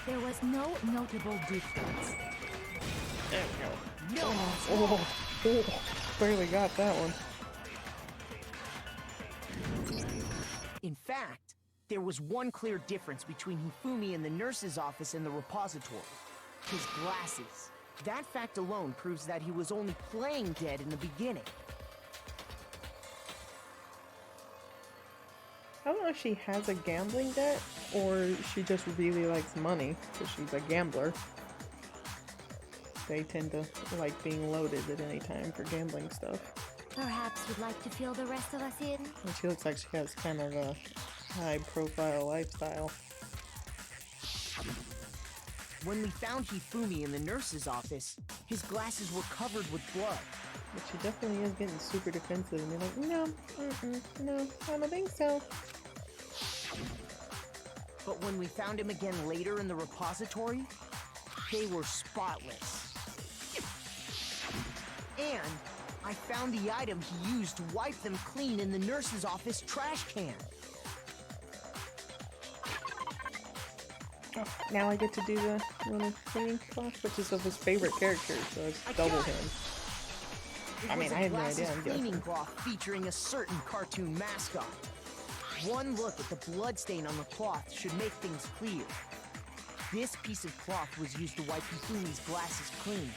there was no notable difference. There we go. Oh, barely got that one. In fact, there was one clear difference between Hifumi in the nurse's office and the repository. His glasses. That fact alone proves that he was only playing dead in the beginning. I don't know if she has a gambling debt or she just really likes money because she's a gambler. They tend to like being loaded at any time for gambling stuff. Perhaps you'd like to fill the rest of us in? And she looks like she has kind of a high-profile lifestyle. When we found Hifumi in the nurse's office, his glasses were covered with blood. But she definitely is getting super defensive and you're like, no, no, I don't think so. But when we found him again later in the repository, they were spotless. And I found the item he used to wipe them clean in the nurse's office trash can. Oh, now I get to do the little cleaning cloth, which is of his favorite character, so it's double him. It I mean, was a I had no glasses idea, I'm cleaning guessing. cloth featuring a certain cartoon mascot. One look at the bloodstain on the cloth should make things clear. This piece of cloth was used to wipe Hifumi's glasses clean.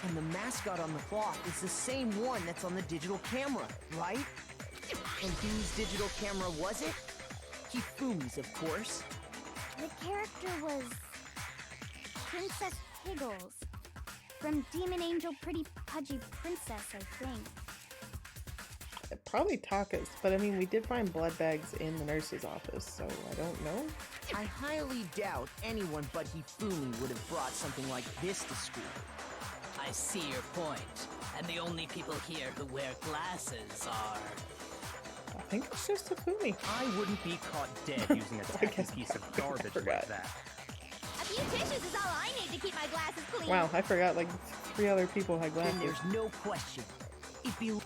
And the mascot on the cloth is the same one that's on the digital camera, right? And whose digital camera was it? Hifumi's, of course. The character was Princess Piggles from Demon Angel Pretty Pudgy Princess, I think. Probably Taka's, but I mean, we did find blood bags in the nurse's office, so I don't know. I highly doubt anyone but Hifumi would have brought something like this to school. I see your point. And the only people here who wear glasses are... I think it's just Hifumi. I wouldn't be caught dead using a tacky piece of garbage like that. A few tissues is all I need to keep my glasses clean. Wow, I forgot like 3 other people had Then glasses. there's no question. It'd be...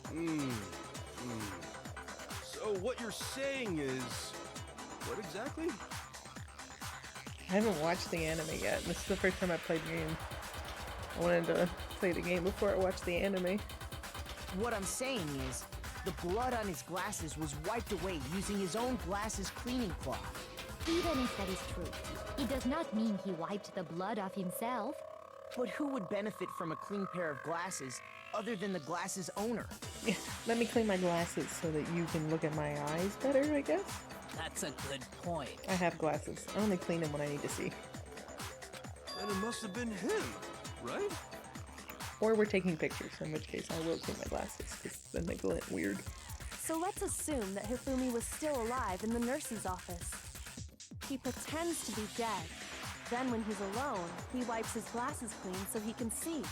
So what you're saying is... What exactly? I haven't watched the anime yet. This is the first time I played the game. I wanted to play the game before I watched the anime. What I'm saying is, the blood on his glasses was wiped away using his own glasses cleaning cloth. Even if that is true, it does not mean he wiped the blood off himself. But who would benefit from a clean pair of glasses other than the glasses owner? Yeah, let me clean my glasses so that you can look at my eyes better, I guess? That's a good point. I have glasses. I only clean them when I need to see. Then it must have been him, right? Or we're taking pictures, in which case I will clean my glasses, because then they glint weird. So let's assume that Hifumi was still alive in the nurse's office. He pretends to be dead. Then when he's alone, he wipes his glasses clean so he can see.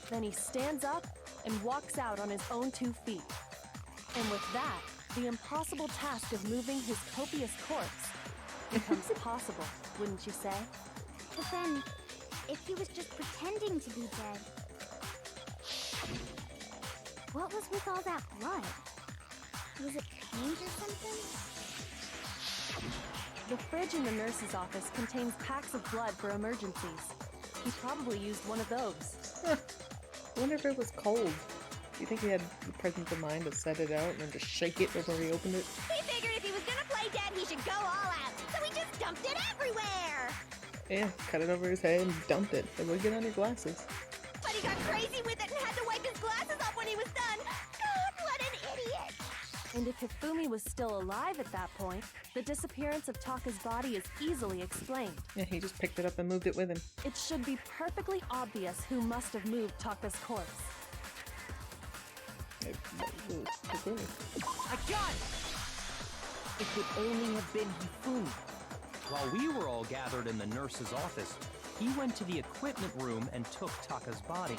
Then he stands up and walks out on his own 2 feet. And with that, the impossible task of moving his copious corpse becomes possible, wouldn't you say? But then, if he was just pretending to be dead, what was with all that blood? Was it paint or something? The fridge in the nurse's office contains packs of blood for emergencies. He probably used one of those. I wonder if it was cold. Do you think he had the presence of mind to set it out and then just shake it before he opened it? He figured if he was gonna play dead, he should go all out, so he just dumped it everywhere! Yeah, cut it over his head and dumped it. It would get on your glasses. But he got crazy with it and had to wipe his glasses off when he was done! God, what an idiot! And if Hifumi was still alive at that point, the disappearance of Taka's body is easily explained. Yeah, he just picked it up and moved it with him. It should be perfectly obvious who must have moved Taka's corpse. It was Hifumi. I got it! It could only have been Hifumi. While we were all gathered in the nurse's office, he went to the equipment room and took Taka's body.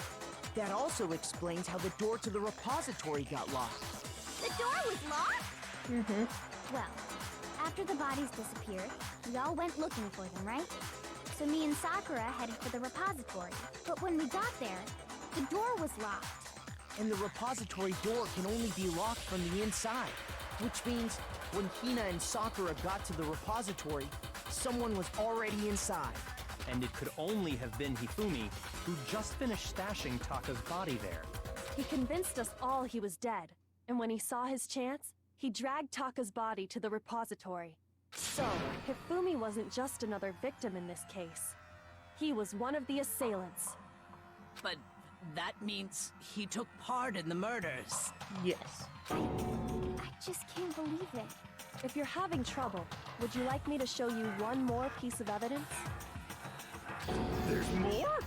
That also explains how the door to the repository got locked. The door was locked? Mm-hmm. Well, after the bodies disappeared, we all went looking for them, right? So me and Sakura headed for the repository. But when we got there, the door was locked. And the repository door can only be locked from the inside. Which means, when Hina and Sakura got to the repository, someone was already inside. And it could only have been Hifumi, who just finished stashing Taka's body there. He convinced us all he was dead, and when he saw his chance, he dragged Taka's body to the repository. So, Hifumi wasn't just another victim in this case. He was one of the assailants. But that means he took part in the murders. Yes. I just can't believe it. If you're having trouble, would you like me to show you one more piece of evidence? There's more?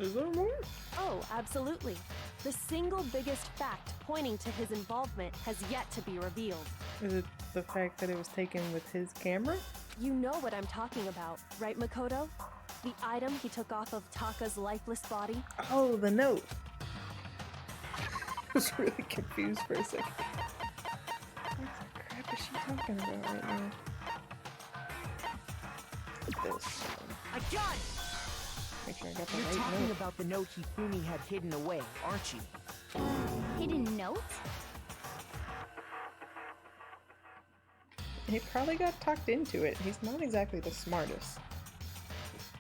Is there more? Oh, absolutely. The single biggest fact pointing to his involvement has yet to be revealed. Is it the fact that it was taken with his camera? You know what I'm talking about, right, Makoto? The item he took off of Taka's lifeless body? Oh, the note. I was really confused for a second. What the crap is she talking about right now? This. I got it! Make sure I got the You're right talking note. about the note Hifumi had hidden away, aren't you? Hidden notes? He probably got talked into it. He's not exactly the smartest.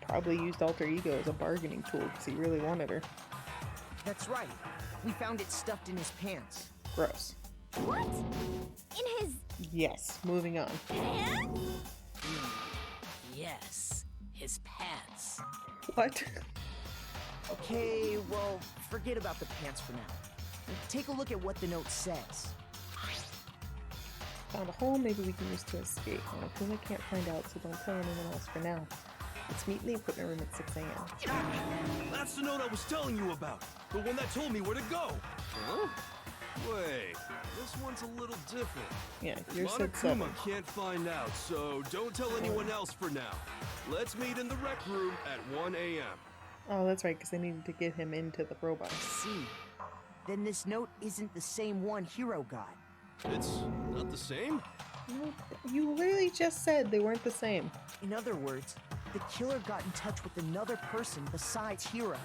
Probably used alter ego as a bargaining tool because he really wanted her. That's right. We found it stuffed in his pants. Gross. What? In his Yes, moving on. pants? Yes, his pants. What? Okay, well, forget about the pants for now. Take a look at what the note says. Found a hole maybe we can use to escape. Because I can't find out, so don't tell anyone else for now. Let's meet in the equipment room at 6 a.m. That's the note I was telling you about. The one that told me where to go. Huh? Wait, this one's a little different. Yeah, yours said 7. Monokuma can't find out, so don't tell anyone else for now. Let's meet in the rec room at 1 a.m. Oh, that's right, because they needed to get him into the robot. See, then this note isn't the same one Hiro got. It's not the same? No, you literally just said they weren't the same. In other words, the killer got in touch with another person besides Hiro.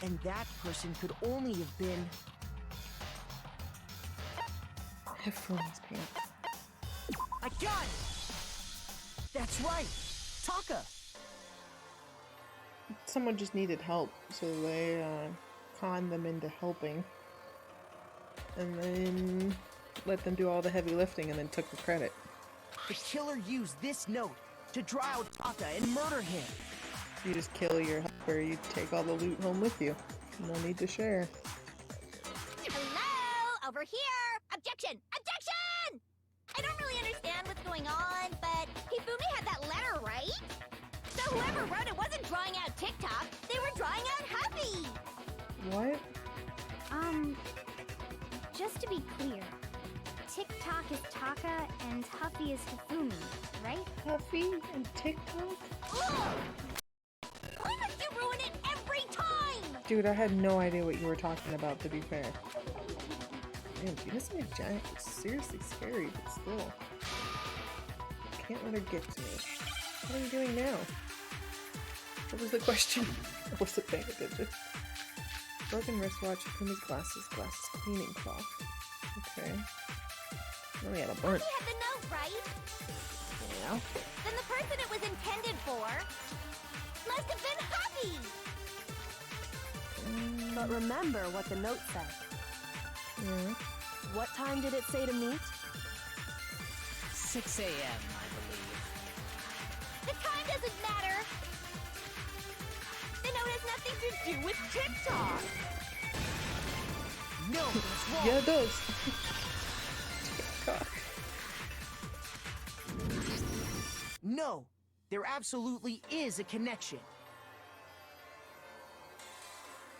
And that person could only have been... Hifumi's pants. I got it! That's right! Taka! Someone just needed help, so they conned them into helping. And then let them do all the heavy lifting and then took the credit. The killer used this note to draw out Taka and murder him. You just kill your helper, you take all the loot home with you. No need to share. Hello? Over here! Objection! Objection! I don't really understand what's going on, but Hifumi had that letter, right? So whoever wrote it wasn't drawing out TikTok, they were drawing out Huffy! What? Just to be clear, TikTok is Taka and Huffy is Hifumi, right? Huffy and TikTok? Ugh! Why must you ruin it every time? Dude, I had no idea what you were talking about, to be fair. Man, she doesn't make giant. It's seriously scary, but still. Can't let her get to me. What are you doing now? What was the question? I wasn't paying attention. Broken wristwatch, Hifumi's glasses, cleaning cloth. Okay. Oh, we had a bunch. He had the note, right? Yeah. Then the person it was intended for must have been Huffy! But remember what the note said. Yeah. What time did it say to meet? 6 a.m., I believe. The time doesn't matter! The note has nothing to do with TikTok! No, that's wrong! Yeah, it does. TikTok. No, there absolutely is a connection.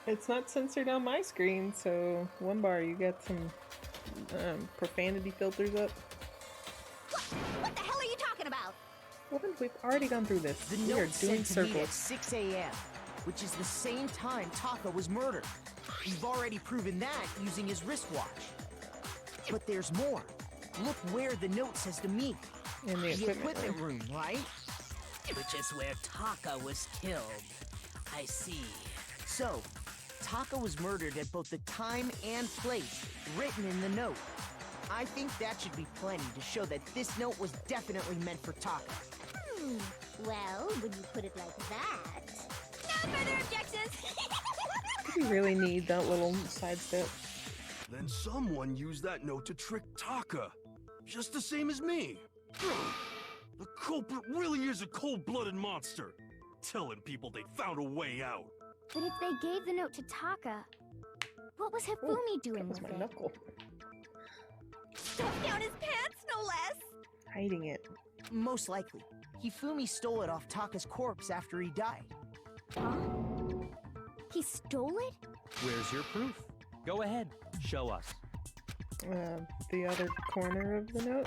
It's not censored on my screen, so OneBar, you got some profanity filters up. What the hell are you talking about? Woman, we've already gone through this. The We are note doing said to meet at circles. 6 a.m., which is the same time Taka was murdered. We've already proven that using his wristwatch. But there's more. Look where the note says to meet. In the equipment room, right? Which is where Taka was killed. I see. So, Taka was murdered at both the time and place written in the note. I think that should be plenty to show that this note was definitely meant for Taka. Well, when you put it like that... No further objections! Do we really need that little sidestep? Then someone used that note to trick Taka. Just the same as me. The culprit really is a cold-blooded monster. Telling people they found a way out. But if they gave the note to Taka, what was Hifumi doing That was with my it? knuckle. Stuffed down his pants, no less! Hiding it. Most likely, Hifumi stole it off Taka's corpse after he died. Huh? He stole it? Where's your proof? Go ahead, show us. The other corner of the note?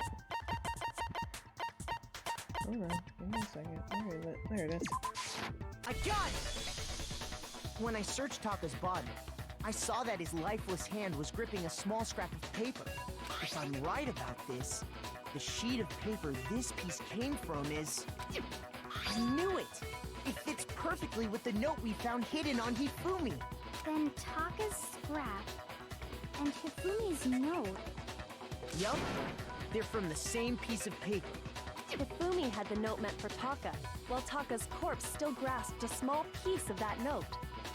Hold on, give me a second. Where is it? There it is. I got it! When I searched Taka's body, I saw that his lifeless hand was gripping a small scrap of paper. If I'm right about this, the sheet of paper this piece came from is... I knew it! It fits perfectly with the note we found hidden on Hifumi. Then Taka's scrap and Hifumi's note. Yup, they're from the same piece of paper. Hifumi had the note meant for Taka, while Taka's corpse still grasped a small piece of that note.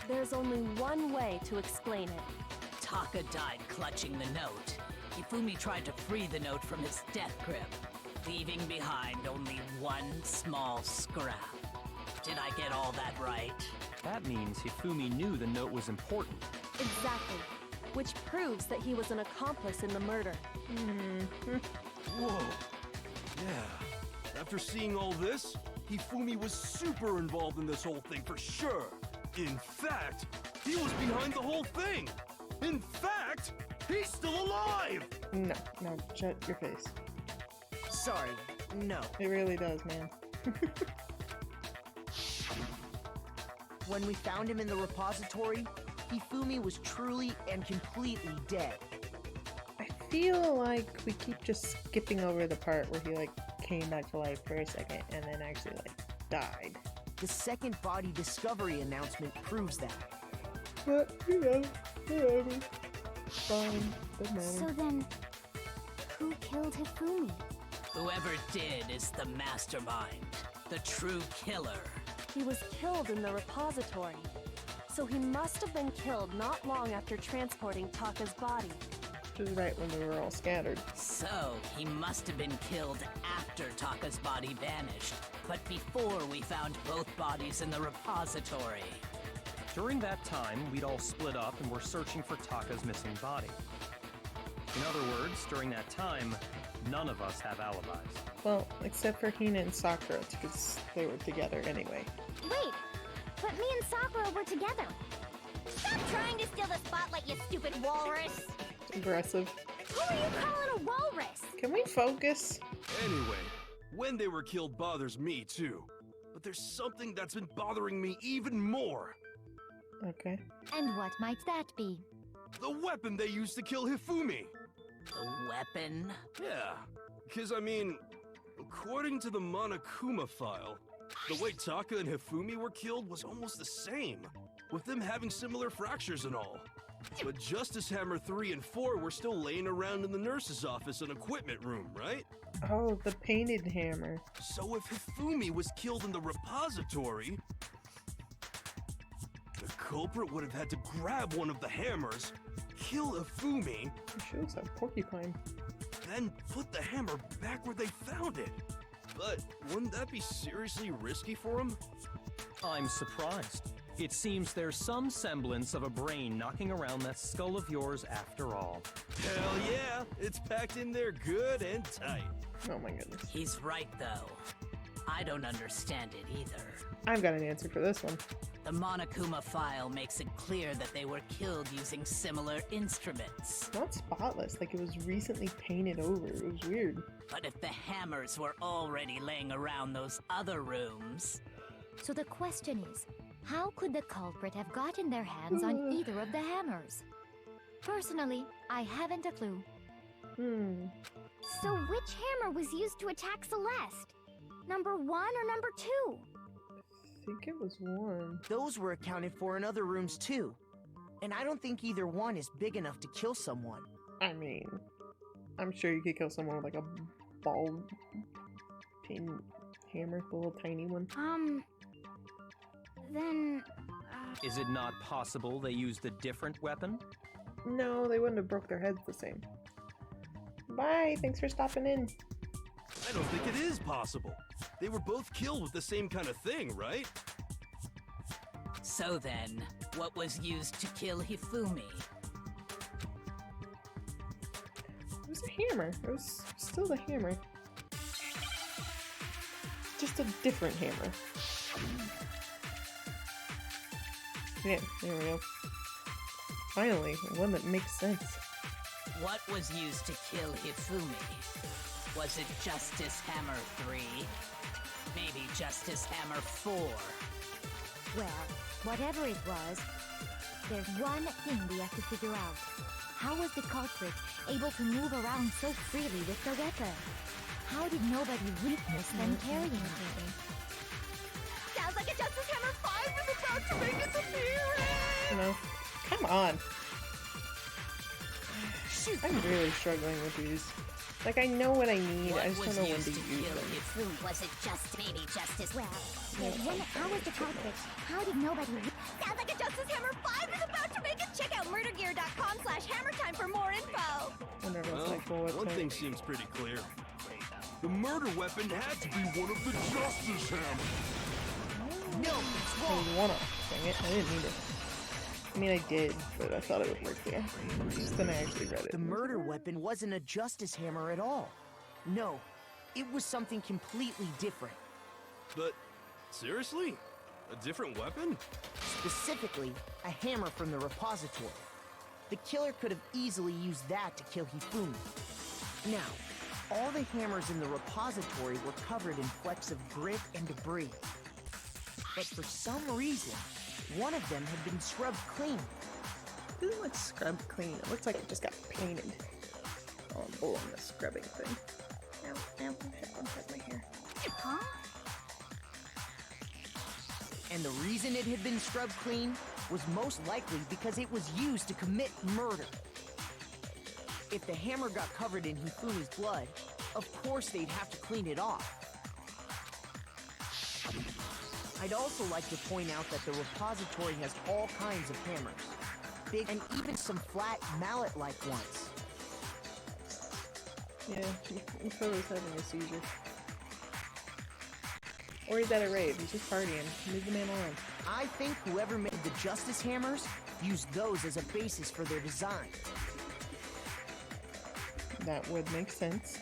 There's only one way to explain it. Taka died clutching the note. Hifumi tried to free the note from his death grip, leaving behind only one small scrap. Did I get all that right? That means Hifumi knew the note was important. Exactly. Which proves that he was an accomplice in the murder. Whoa. Yeah. After seeing all this, Hifumi was super involved in this whole thing for sure. In fact, he was behind the whole thing. In fact, he's still alive! No, shut your face. Sorry, no. It really does, man. When we found him in the repository, Hifumi was truly and completely dead. I feel like we keep just skipping over the part where he, like, came back to life for a second and then actually, like, died. The second body discovery announcement proves that. But, you know, whatever. Fine, doesn't matter. So then, who killed Hifumi? Whoever did is the mastermind, the true killer. He was killed in the repository, so he must have been killed not long after transporting Taka's body. Which is right when we were all scattered. So, he must have been killed after Taka's body vanished, but before we found both bodies in the repository. During that time, we'd all split up and were searching for Taka's missing body. In other words, during that time, none of us have alibis. Well, except for Hina and Sakura, because they were together anyway. Wait, but me and Sakura were together. Stop trying to steal the spotlight, you stupid walrus! Aggressive. Who are you calling a walrus? Can we focus? Anyway, when they were killed bothers me too. But there's something that's been bothering me even more. Okay. And what might that be? The weapon they used to kill Hifumi. The weapon? Yeah, because I mean, according to the Monokuma file, the way Taka and Hifumi were killed was almost the same, with them having similar fractures and all. But Justice Hammer 3 and 4 were still laying around in the nurse's office and equipment room, right? Oh, the painted hammer. So if Hifumi was killed in the repository, the culprit would have had to grab one of the hammers, kill Hifumi, She looks like a porcupine. then put the hammer back where they found it. But wouldn't that be seriously risky for him? I'm surprised. It seems there's some semblance of a brain knocking around that skull of yours after all. Hell yeah, it's packed in there good and tight. Oh my goodness. He's right, though. I don't understand it either. I've got an answer for this one. The Monokuma file makes it clear that they were killed using similar instruments. Not spotless, like it was recently painted over. It was weird. But if the hammers were already laying around those other rooms... So the question is, how could the culprit have gotten their hands on either of the hammers? Personally, I haven't a clue. So which hammer was used to attack Celeste? Number 1 or number 2? I think it was one. Those were accounted for in other rooms too. And I don't think either one is big enough to kill someone. I mean, I'm sure you could kill someone with like a ball pin hammer, the little tiny one. Then... Is it not possible they used a different weapon? No, they wouldn't have broke their heads the same. Bye, thanks for stopping in. I don't think it is possible. They were both killed with the same kind of thing, right? So then, what was used to kill Hifumi? It was a hammer. It was still the hammer. Just a different hammer. Yeah, there we go. Finally, one that makes sense. What was used to kill Hifumi? Was it Justice Hammer 3? Maybe Justice Hammer 4? Well, whatever it was, there's one thing we have to figure out. How was the culprit able to move around so freely with the weapon? How did nobody witness them carrying it? Sounds like a Justice Hammer 5 is about to make its appearance! You know, come on. I'm really struggling with these. Like, I know what I need, I just don't know when to use them. Was it just maybe Justice? Well, how was the culprit? How did nobody... Sounds like a Justice Hammer 5 is about to make it! Check out murdergear.com/hammertime for more info! And everyone's Well, like, well, what one time? thing seems pretty clear. The murder weapon had to be one of the Justice Hammers. No, it's wrong. I wanna. Dang it, I didn't need it. I mean, I did, but I thought it would work there. Just then I actually read it. The murder weapon wasn't a justice hammer at all. No, it was something completely different. But, seriously? A different weapon? Specifically, a hammer from the repository. The killer could have easily used that to kill Hifumi. Now, all the hammers in the repository were covered in flecks of grit and debris. But for some reason, one of them had been scrubbed clean. It doesn't look scrubbed clean. It looks like it just got painted. Oh, I'm bull on the scrubbing thing. Ow, ow, don't hit my hair. Huh? And the reason it had been scrubbed clean was most likely because it was used to commit murder. If the hammer got covered in Hifumi's blood, of course they'd have to clean it off. I'd also like to point out that the repository has all kinds of hammers. Big and even some flat mallet-like ones. Yeah, Mikoto's having a seizure. Or he's at a rave. He's just partying. Leave the man alone. I think whoever made the Justice Hammers used those as a basis for their design. That would make sense.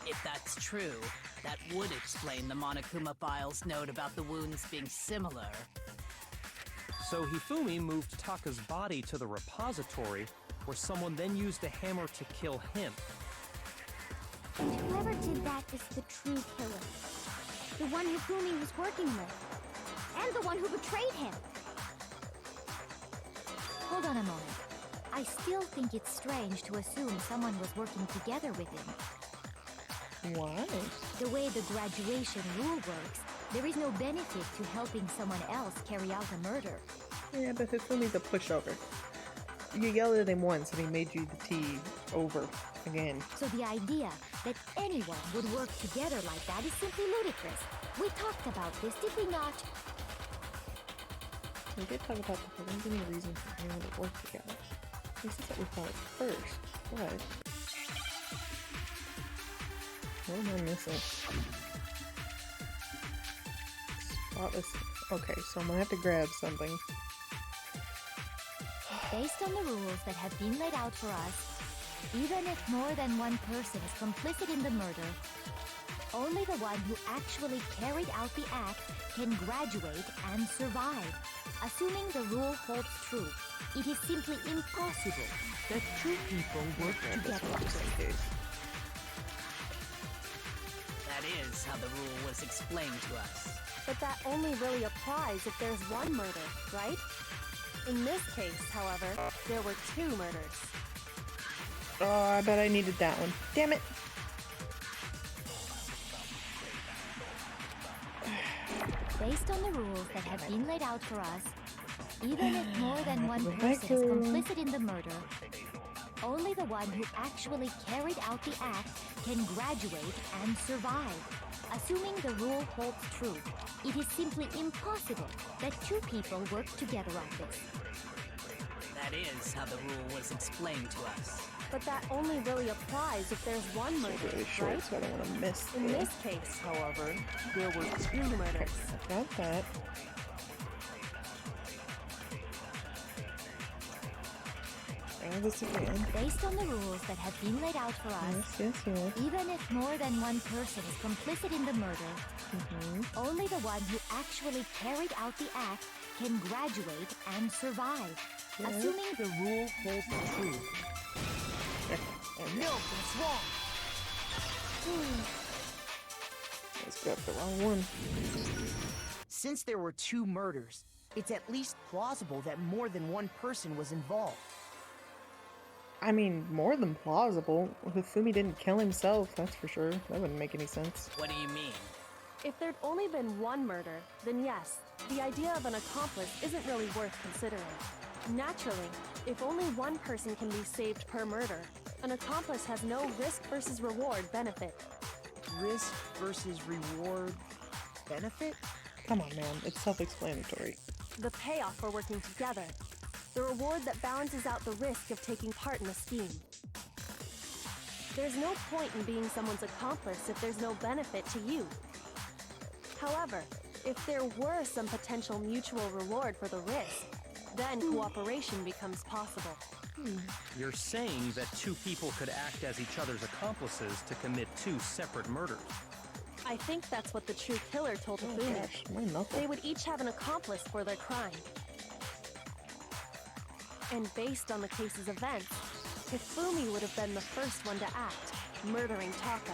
If that's true, that would explain the Monokuma file's note about the wounds being similar. So Hifumi moved Taka's body to the repository, where someone then used a hammer to kill him. And whoever did that is the true killer. The one Hifumi was working with. And the one who betrayed him. Hold on a moment. I still think it's strange to assume someone was working together with him. Why? The way the graduation rule works, there is no benefit to helping someone else carry out a murder. Yeah, but Hifumi's a pushover. You yelled at him once and he made you the tea over again. So the idea that anyone would work together like that is simply ludicrous. We talked about this, did we not? We did talk about the there wasn't any reason for anyone to work together. This is what we thought first, but what am I missing? Spotless. Okay, so I'm gonna have to grab something. Based on the rules that have been laid out for us, even if more than one person is complicit in the murder, only the one who actually carried out the act can graduate and survive. Assuming the rule holds true, it is simply impossible that two people work together. That is how the rule was explained to us. But that only really applies if there's one murder, right? In this case, however, there were two murders. Oh, I bet I needed that one. Damn it! Based on the rules that have been laid out for us, even if more than one person is complicit in the murder, only the one who actually carried out the act can graduate and survive. Assuming the rule holds true, it is simply impossible that two people work together on this. That is how the rule was explained to us. But that only really applies if there's one murder, Really short, right? so I don't want to miss In it. this case, however, there were two murders. Got that. Try this again. Based on the rules that have been laid out for us, Yes, yes. even if more than one person is complicit in the murder, only the one who actually carried out the act can graduate and survive. Yes. Assuming The rule holds true. No, that's wrong. Let's grab the wrong one. Since there were two murders, it's at least plausible that more than one person was involved. I mean, more than plausible. Hifumi didn't kill himself, that's for sure. That wouldn't make any sense. What do you mean? If there'd only been one murder, then yes, the idea of an accomplice isn't really worth considering. Naturally, if only one person can be saved per murder, an accomplice has no risk versus reward benefit. Risk versus reward benefit? Come on, man. It's self-explanatory. The payoff for working together. The reward that balances out the risk of taking part in a scheme. There's no point in being someone's accomplice if there's no benefit to you. However, if there were some potential mutual reward for the risk, Then cooperation becomes possible. You're saying that two people could act as each other's accomplices to commit two separate murders. I think that's what the true killer told Oh Hifumi. gosh, my knuckle. They would each have an accomplice for their crime. And based on the case's events, Hifumi would have been the first one to act, murdering Taka.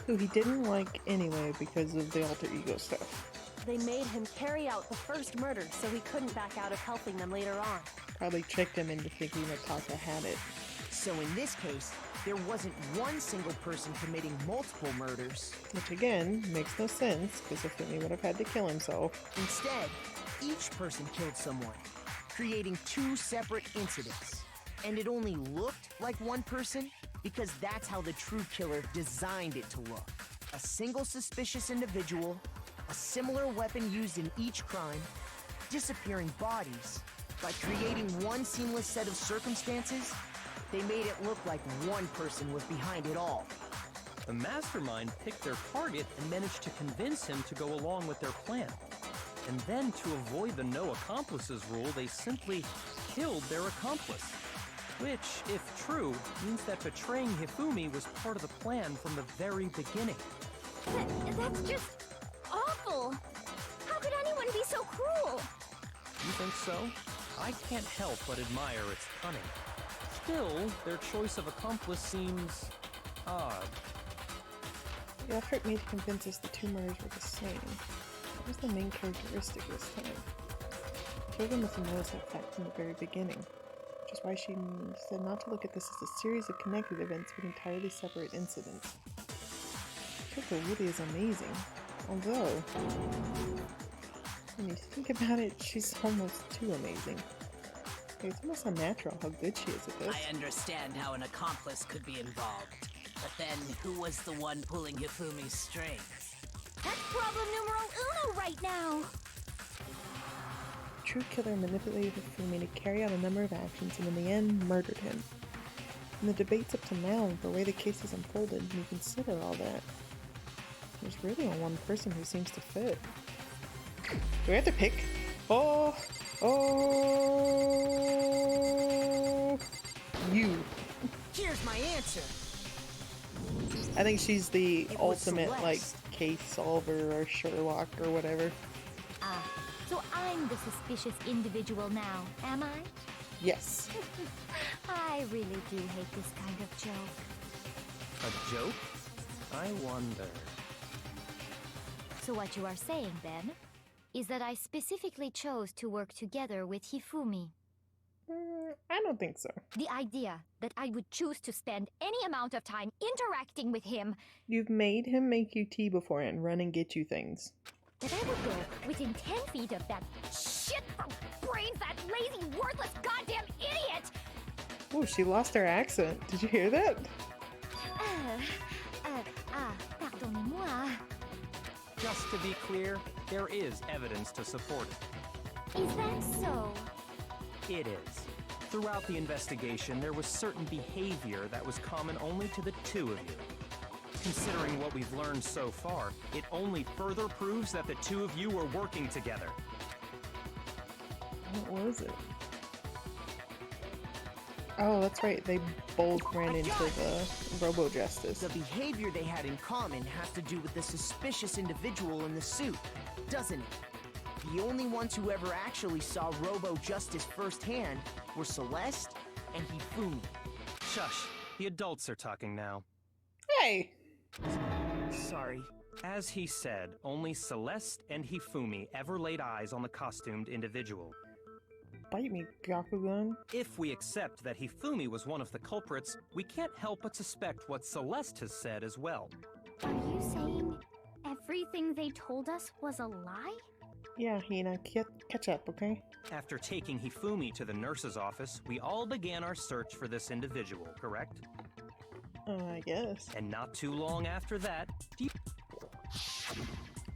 Who he didn't like anyway because of the alter ego stuff. They made him carry out the first murder so he couldn't back out of helping them later on. Probably tricked him into thinking that Taka had it. So in this case, there wasn't one single person committing multiple murders. Which again, makes no sense, because Hifumi would have had to kill himself. Instead, each person killed someone, creating two separate incidents. And it only looked like one person because that's how the true killer designed it to look. A single suspicious individual, a similar weapon used in each crime, disappearing bodies. By creating one seamless set of circumstances, they made it look like one person was behind it all. The mastermind picked their target and managed to convince him to go along with their plan. And then, to avoid the no accomplices rule, they simply killed their accomplice. Which, if true, means that betraying Hifumi was part of the plan from the very beginning. That's just awful. How could anyone be so cruel? You think so? I can't help but admire its cunning. Still, their choice of accomplice seems odd. The effort made to convince us the two murders were the same. What was the main characteristic this time? Children must have noticed that fact from the very beginning, which is why she said not to look at this as a series of connected events but entirely separate incidents. Kyoko really is amazing, although, when you think about it, she's almost too amazing. It's almost unnatural how good she is at this. I understand how an accomplice could be involved, but then who was the one pulling Hifumi's strings? That's problem numero uno right now. The true killer manipulated Hifumi to carry out a number of actions and in the end murdered him. In the debates up to now, the way the case has unfolded, when you consider all that, there's really only one person who seems to fit. Do we have to pick? Oh! You. Here's my answer. I think she's the It was ultimate, like, Celeste. case solver or Sherlock or whatever. Ah, so I'm the suspicious individual now, am I? Yes. I really do hate this kind of joke. A joke? I wonder. So what you are saying, then, is that I specifically chose to work together with Hifumi. I don't think so. The idea that I would choose to spend any amount of time interacting with him, You've made him make you tea before and run and get you things. that I would go within 10 feet of that shit from brains, that lazy, worthless goddamn idiot! Oh, she lost her accent. Did you hear that? Pardonnez-moi. Just to be clear, there is evidence to support it. Is that so? It is. Throughout the investigation, there was certain behavior that was common only to the two of you. Considering what we've learned so far, it only further proves that the two of you were working together. What was it? Oh, that's right. They both ran into the Robo-Justice. The behavior they had in common has to do with the suspicious individual in the suit, doesn't it? The only ones who ever actually saw Robo-Justice firsthand were Celeste and Hifumi. Shush, the adults are talking now. Hey! Sorry. As he said, only Celeste and Hifumi ever laid eyes on the costumed individual. Bite me, Byakugan. If we accept that Hifumi was one of the culprits, we can't help but suspect what Celeste has said as well. Are you saying everything they told us was a lie? Yeah, Hina, catch up, okay? After taking Hifumi to the nurse's office, we all began our search for this individual, correct? I guess. And not too long after that,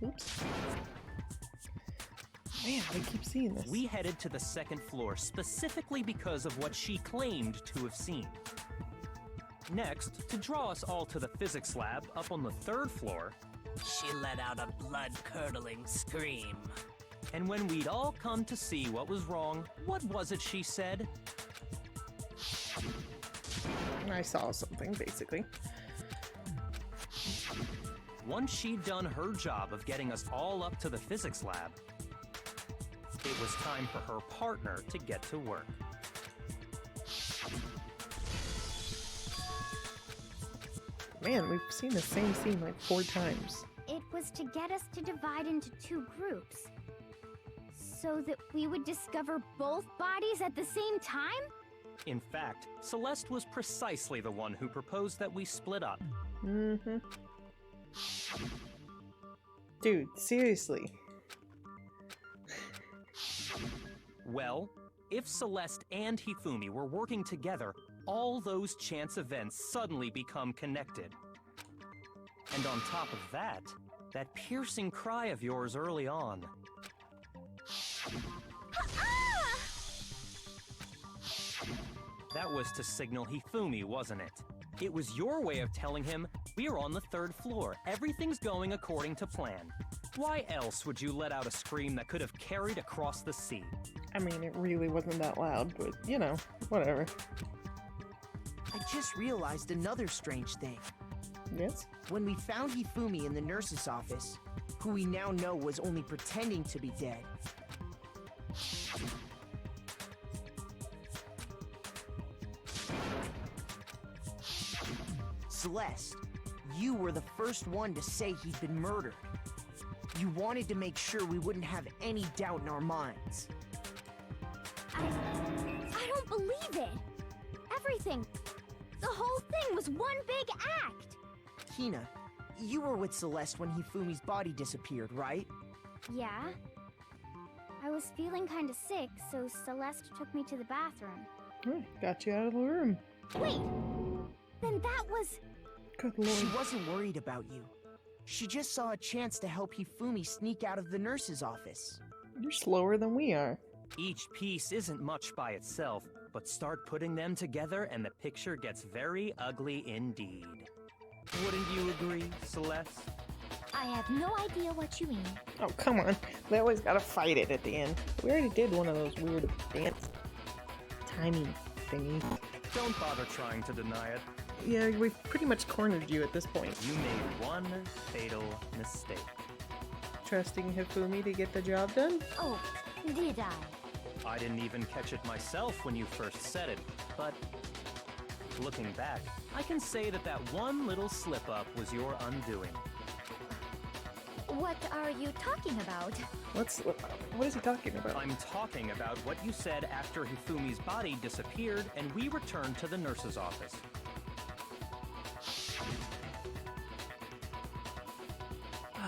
Oops. Man, I keep seeing this. we headed to the second floor specifically because of what she claimed to have seen. Next, to draw us all to the physics lab up on the third floor, She let out a blood-curdling scream. And when we'd all come to see what was wrong, what was it she said? I saw something, basically. Once she'd done her job of getting us all up to the physics lab, it was time for her partner to get to work. Man, we've seen the same scene like 4 times. It was to get us to divide into 2 groups. So that we would discover both bodies at the same time? In fact, Celeste was precisely the one who proposed that we split up. Mm-hmm. Dude, seriously. Well, if Celeste and Hifumi were working together, all those chance events suddenly become connected. And on top of that, that piercing cry of yours early on. That was to signal Hifumi, wasn't it? It was your way of telling him, we're on the 3rd floor, everything's going according to plan. Why else would you let out a scream that could have carried across the sea? I mean, it really wasn't that loud, but, you know, whatever. I just realized another strange thing. Yes? When we found Hifumi in the nurse's office, who we now know was only pretending to be dead, Celeste, you were the first one to say he'd been murdered. You wanted to make sure we wouldn't have any doubt in our minds. I don't believe it. Everything, the whole thing was one big act. Hina, you were with Celeste when Hifumi's body disappeared, right? Yeah. I was feeling kinda sick, so Celeste took me to the bathroom. Got you out of the room. Wait! Then that was... Good lord. She wasn't worried about you. She just saw a chance to help Hifumi sneak out of the nurse's office. You're slower than we are. Each piece isn't much by itself, but start putting them together and the picture gets very ugly indeed. Wouldn't you agree, Celeste? I have no idea what you mean. Oh, come on. They always gotta fight it at the end. We already did one of those weird dance timing thingy. Don't bother trying to deny it. Yeah, we've pretty much cornered you at this point. You made one fatal mistake. Trusting Hifumi to get the job done? Oh, did I? I didn't even catch it myself when you first said it, but looking back, I can say that that one little slip-up was your undoing. What are you talking about? What is he talking about? I'm talking about what you said after Hifumi's body disappeared and we returned to the nurse's office.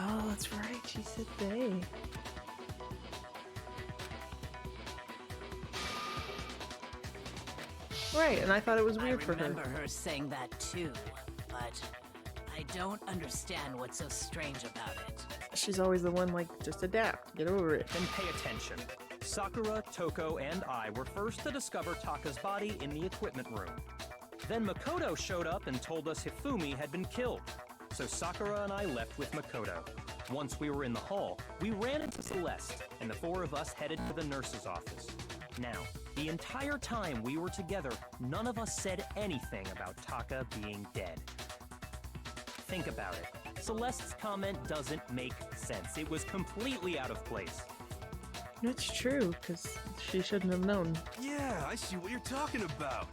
Oh, that's right. She said they. Right, and I thought it was weird for her. I remember her saying that too, but I don't understand what's so strange about it. She's always the one like, just adapt, get over it. Then pay attention. Sakura, Toko, and I were first to discover Taka's body in the equipment room. Then Makoto showed up and told us Hifumi had been killed. So Sakura and I left with Makoto. Once we were in the hall, we ran into Celeste, and the 4 of us headed to the nurse's office. Now, the entire time we were together, none of us said anything about Taka being dead. Think about it. Celeste's comment doesn't make sense. It was completely out of place. That's true, because she shouldn't have known. Yeah, I see what you're talking about.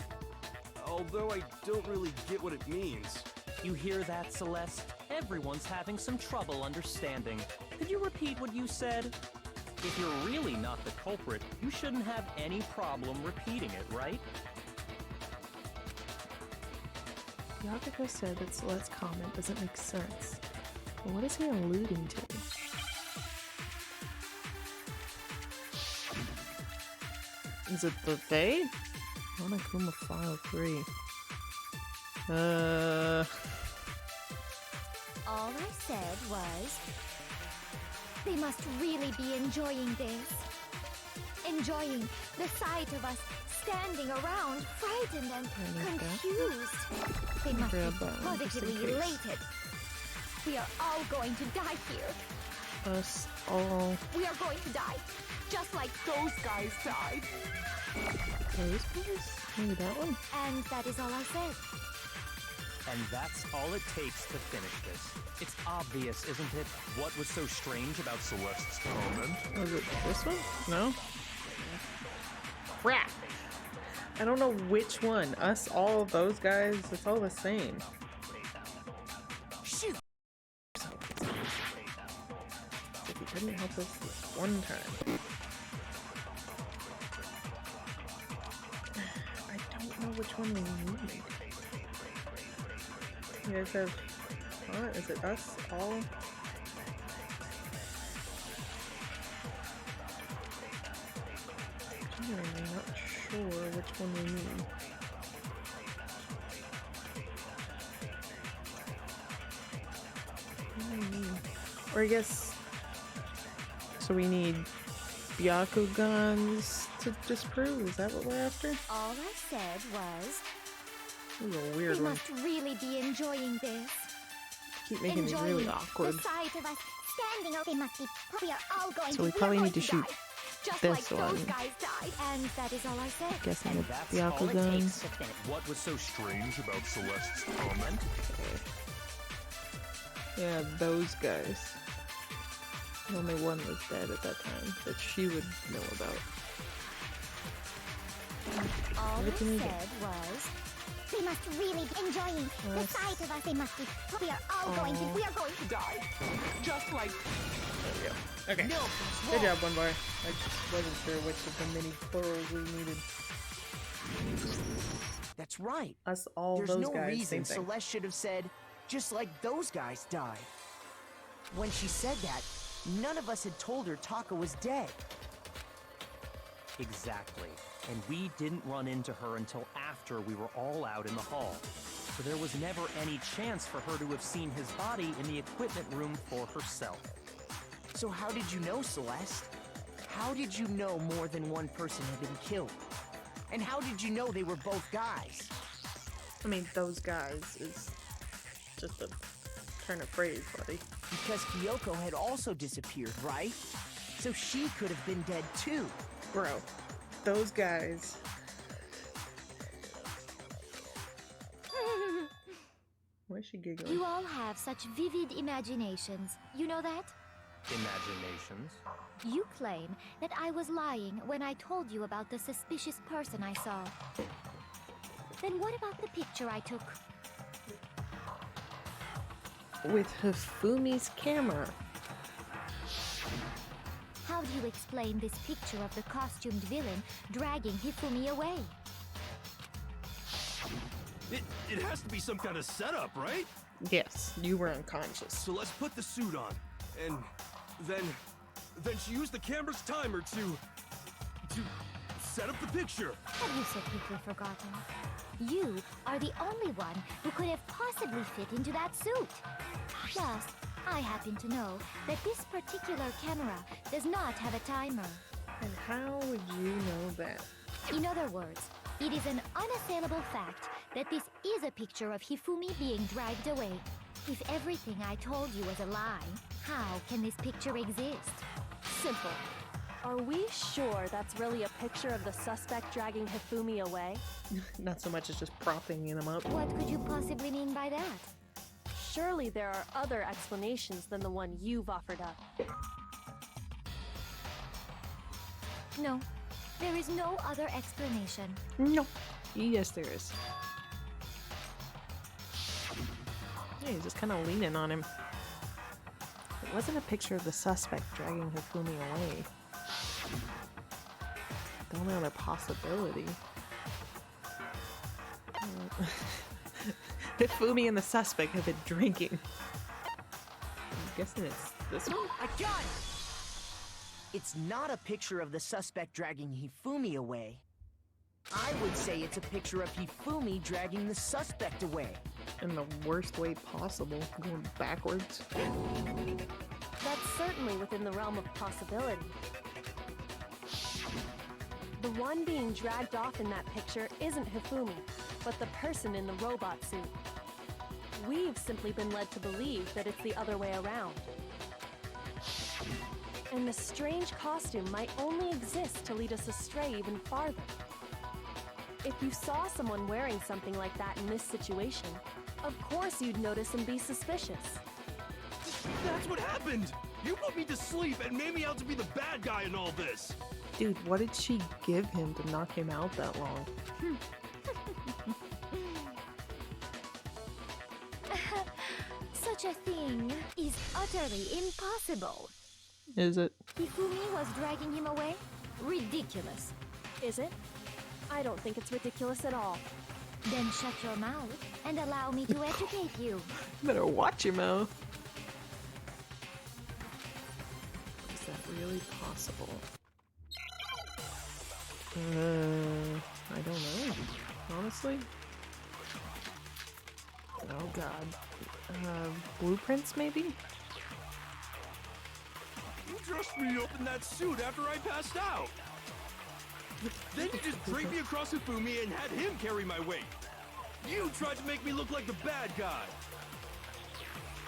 Although I don't really get what it means. You hear that, Celeste? Everyone's having some trouble understanding. Could you repeat what you said? If you're really not the culprit, you shouldn't have any problem repeating it, right? Yakuko said that Celeste's comment doesn't make sense. But what is he alluding to? Is it the they? Monokuma File 3. All I said was... They must really be enjoying this. Enjoying the sight of us standing around, frightened and confused. They must be positively elated. We are all going to die here. Us all. We are going to die, just like those guys died. Those guys? Maybe that one? And that is all I said. And that's all it takes to finish this. It's obvious, isn't it? What was so strange about Celeste's comment? Was it this one? No? Crap! I don't know which one. Us, all, those guys, it's all the same. Shoot! If he couldn't help us this one time. I don't know which one we need. You guys have... What? Is it us, all? I'm not sure which one we need. What do we need? Or I guess... So we need Byakugans to disprove? Is that what we're after? All I said was, This is a weird we one. must really be enjoying this. Keep making these really awkward. The sight of us standing out, they must be. We are all going So we to. probably are need to going shoot Just this like one. those guys died. And that is all I said. Guessing And it's that's all it takes Byakugans. to finish. What was so strange about Celeste's comment? Yeah, those guys. Only one was dead at that time that she would know about. All I Everything we get. said was, They must really be enjoying the Us. sight of us. They must be. We are all going to. We are going to die, just like. There we go. Okay. No, Good job, One Bar. I just wasn't sure which of the many plurals we needed. that's right. Us, all, There's those no guys, reason same thing. Celeste should have said, just like those guys died. When she said that, none of us had told her Taka was dead. Exactly. And we didn't run into her until after we were all out in the hall. So there was never any chance for her to have seen his body in the equipment room for herself. So how did you know, Celeste? How did you know more than one person had been killed? And how did you know they were both guys? I mean, those guys is just a turn of phrase, buddy. Because Kyoko had also disappeared, right? So she could have been dead too. Bro, those guys. Why is she giggling? you all have such vivid imaginations. You know that? Imaginations. You claim that I was lying when I told you about the suspicious person I saw. Then what about the picture I took? With Hifumi's camera. How do you explain this picture of the costumed villain dragging Hifumi away? It has to be some kind of setup, right? Yes, you were unconscious. So let's put the suit on, and then she used the camera's timer to set up the picture. Have you so quickly forgotten? You are the only one who could have possibly fit into that suit. Plus, I happen to know that this particular camera does not have a timer. And how would you know that? In other words, it is an unassailable fact that this is a picture of Hifumi being dragged away. If everything I told you was a lie, how can this picture exist? Simple. Are we sure that's really a picture of the suspect dragging Hifumi away? Not so much as just propping him up. What could you possibly mean by that? Surely there are other explanations than the one you've offered up. No, there is no other explanation. No. Yes, there is. Yeah, he's just kind of leaning on him. It wasn't a picture of the suspect dragging Hifumi away. The only other possibility. Hifumi and the suspect have been drinking. I'm guessing it's this one? I got it! It's not a picture of the suspect dragging Hifumi away. I would say it's a picture of Hifumi dragging the suspect away. In the worst way possible, going backwards. That's certainly within the realm of possibility. The one being dragged off in that picture isn't Hifumi, but the person in the robot suit. We've simply been led to believe that it's the other way around. And the strange costume might only exist to lead us astray even farther. If you saw someone wearing something like that in this situation, of course you'd notice and be suspicious. That's what happened! You put me to sleep and made me out to be the bad guy in all this! Dude, what did she give him to knock him out that long? Such a thing is utterly impossible. Is it? Hifumi was dragging him away? Ridiculous. Is it? I don't think it's ridiculous at all. Then shut your mouth and allow me to educate you. Better watch your mouth. Is that really possible? I don't know. Honestly? Oh god. Blueprints maybe? You dressed me up in that suit after I passed out! Then you just draped me across Hifumi and had him carry my weight! You tried to make me look like the bad guy!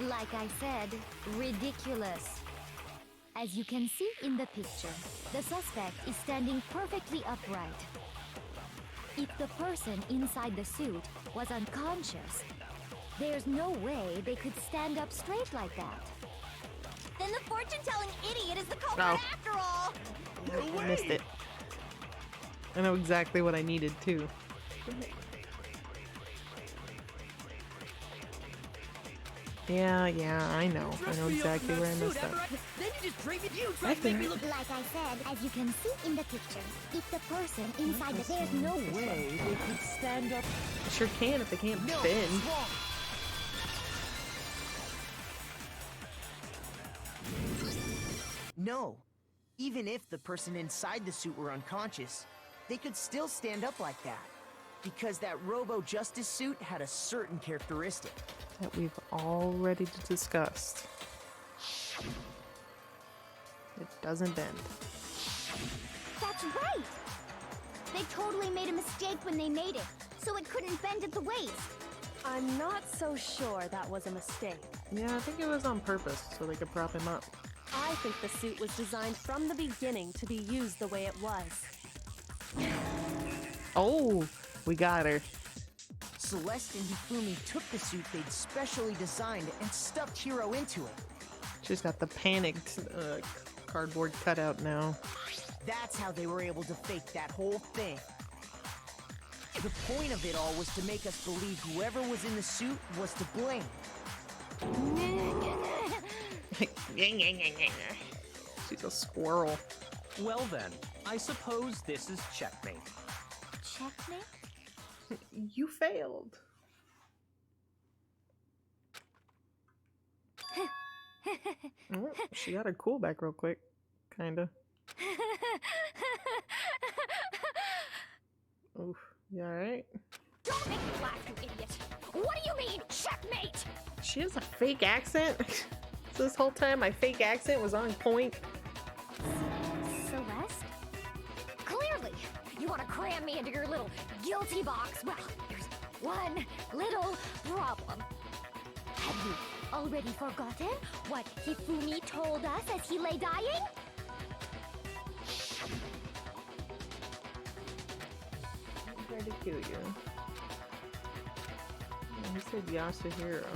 Like I said, ridiculous. As you can see in the picture, the suspect is standing perfectly upright. If the person inside the suit was unconscious, there's no way they could stand up straight like that. Then the fortune-telling idiot is the culprit after all! No I way! missed it. I know exactly what I needed too. Yeah, I know. I know exactly where I messed up. Then you just draped it. You tried to make me look Like I said, as you can see in the picture, if the person inside the there's no way They could stand up. Sure can if they can't No, bend. it's wrong. No. Even if the person inside the suit were unconscious, they could still stand up like that. Because that Robo-Justice suit had a certain characteristic. That we've already discussed. It doesn't bend. That's right! They totally made a mistake when they made it, so it couldn't bend at the waist. I'm not so sure that was a mistake. Yeah, I think it was on purpose, so they could prop him up. I think the suit was designed from the beginning to be used the way it was. Oh, we got her. Celeste and Hifumi took the suit they'd specially designed and stuffed Hiro into it. She's got the panicked cardboard cutout now. That's how they were able to fake that whole thing. The point of it all was to make us believe whoever was in the suit was to blame. She's a squirrel. Well then, I suppose this is checkmate. Checkmate? You failed. Oh, she got her cool back real quick. Kinda. Oof. You alright? Don't make me laugh, you idiot! What do you mean, checkmate? She has a fake accent? So this whole time my fake accent was on point? Celeste? Clearly, you want to cram me into your little guilty box. Well, there's one little problem. Have you already forgotten what Hifumi told us as he lay dying? I'm trying to kill you. He said Yasuhiro.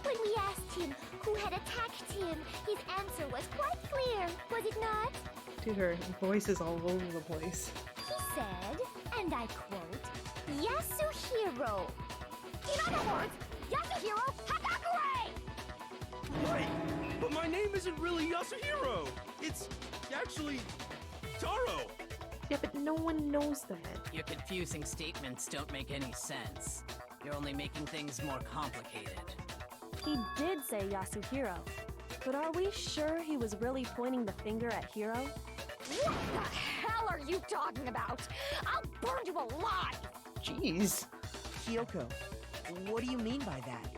When we asked him who had attacked him, his answer was quite clear, was it not? Dude, her voice is all over the place. He said, and I quote, Yasuhiro. In other words, Yasuhiro Hagakure! Right! But my name isn't really Yasuhiro! It's actually Taro! Yeah, but no one knows that. Your confusing statements don't make any sense. You're only making things more complicated. He did say Yasuhiro, but are we sure he was really pointing the finger at Hiro? What the hell are you talking about? I'll burn you alive! Jeez. Kyoko, what do you mean by that?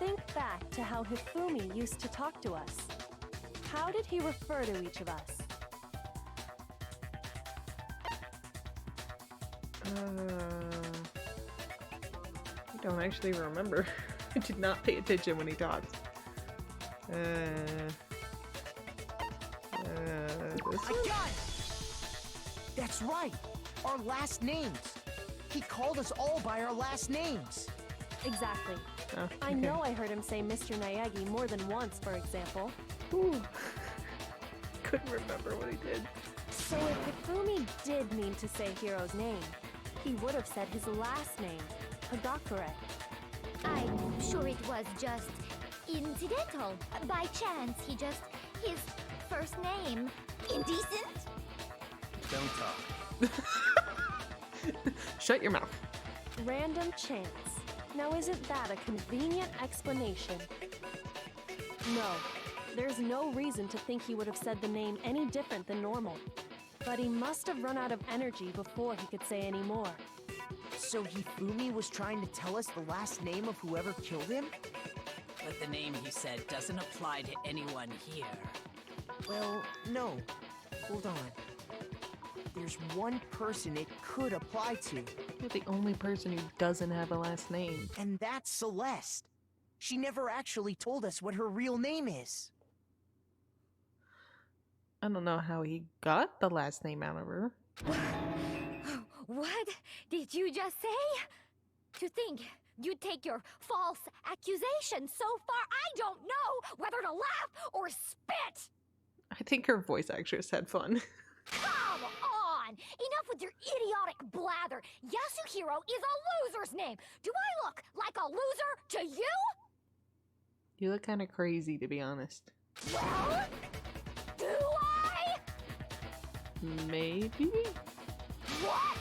Think back to how Hifumi used to talk to us. How did he refer to each of us? I don't actually remember. I did not pay attention when he talked. This I got it! That's right! Our last names! He called us all by our last names! Exactly. Oh, I okay. know I heard him say Mr. Naegi more than once, for example. Ooh. Couldn't remember what he did. So if Hifumi did mean to say Hiro's name, he would have said his last name, Hagakure. I'm sure it was just incidental. By chance, his first name. Indecent? Don't talk. Shut your mouth. Random chance. Now isn't that a convenient explanation? No, there's no reason to think he would have said the name any different than normal. But he must have run out of energy before he could say any more. So Hifumi was trying to tell us the last name of whoever killed him? But the name he said doesn't apply to anyone here. Well, no. Hold on. There's one person it could apply to, You're the only person who doesn't have a last name. and that's Celeste. She never actually told us what her real name is. I don't know how he got the last name out of her. What did you just say? To think you'd take your false accusation so far, I don't know whether to laugh or spit! I think her voice actress had fun. Come on! Enough with your idiotic blather! Yasuhiro is a loser's name! Do I look like a loser to you? You look kind of crazy, to be honest. Well, do I? Maybe? What?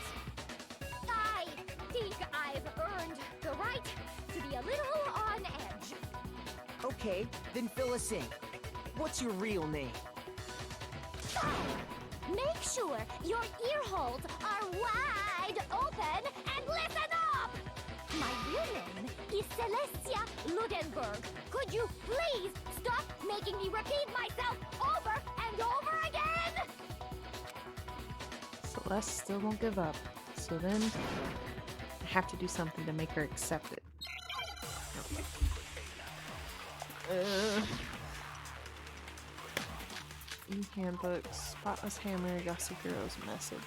I think I've earned the right to be a little on edge. Okay, then fill us in. What's your real name? Make sure your ear holes are wide open and listen up! My real name is Celestia Ludenberg. Could you please stop making me repeat myself over and over again? Celeste still won't give up. So then, I have to do something to make her accept it. E-handbook, spotless hammer, Yasuhiro's message.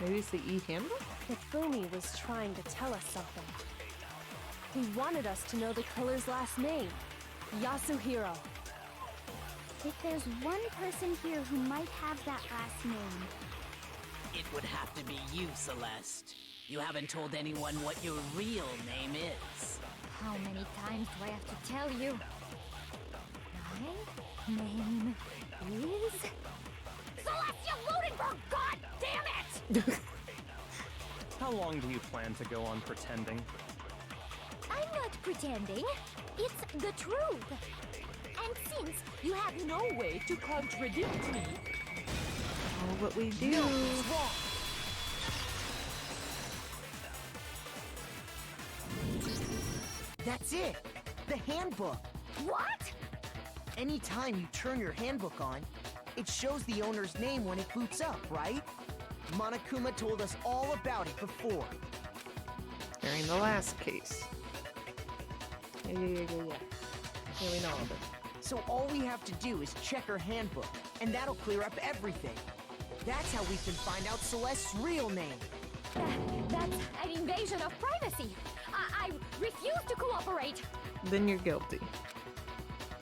Maybe it's the e-handbook? Hifumi was trying to tell us something. He wanted us to know the killer's last name, Yasuhiro. If there's one person here who might have that last name, It would have to be you, Celeste. You haven't told anyone what your real name is. how many times do I have to tell you? My name is Celestia Ludenberg! God damn it! How long do you plan to go on pretending? I'm not pretending. It's the truth. And since you have no way to contradict me, Oh, what we do. No, it's wrong. That's it. The handbook. what? Anytime you turn your handbook on, it shows the owner's name when it boots up, right? Monokuma told us all about it before. During the last case. Yeah. Yeah, we know all this. So all we have to do is check her handbook, and that'll clear up everything. That's how we can find out Celeste's real name. That's an invasion of privacy. I refuse to cooperate. Then you're guilty.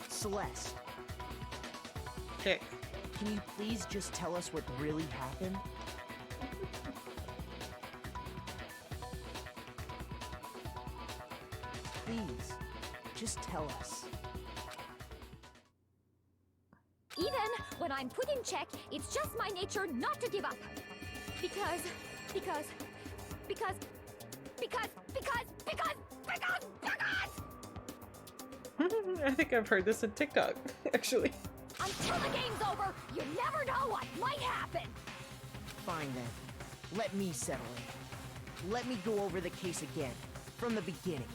Celeste, Okay. can you please just tell us what really happened? Please, just tell us. Even when I'm put in check, it's just my nature not to give up. Because I think I've heard this on TikTok, actually. until the game's over, you never know what might happen. Fine then. Let me settle it. Let me go over the case again, from the beginning,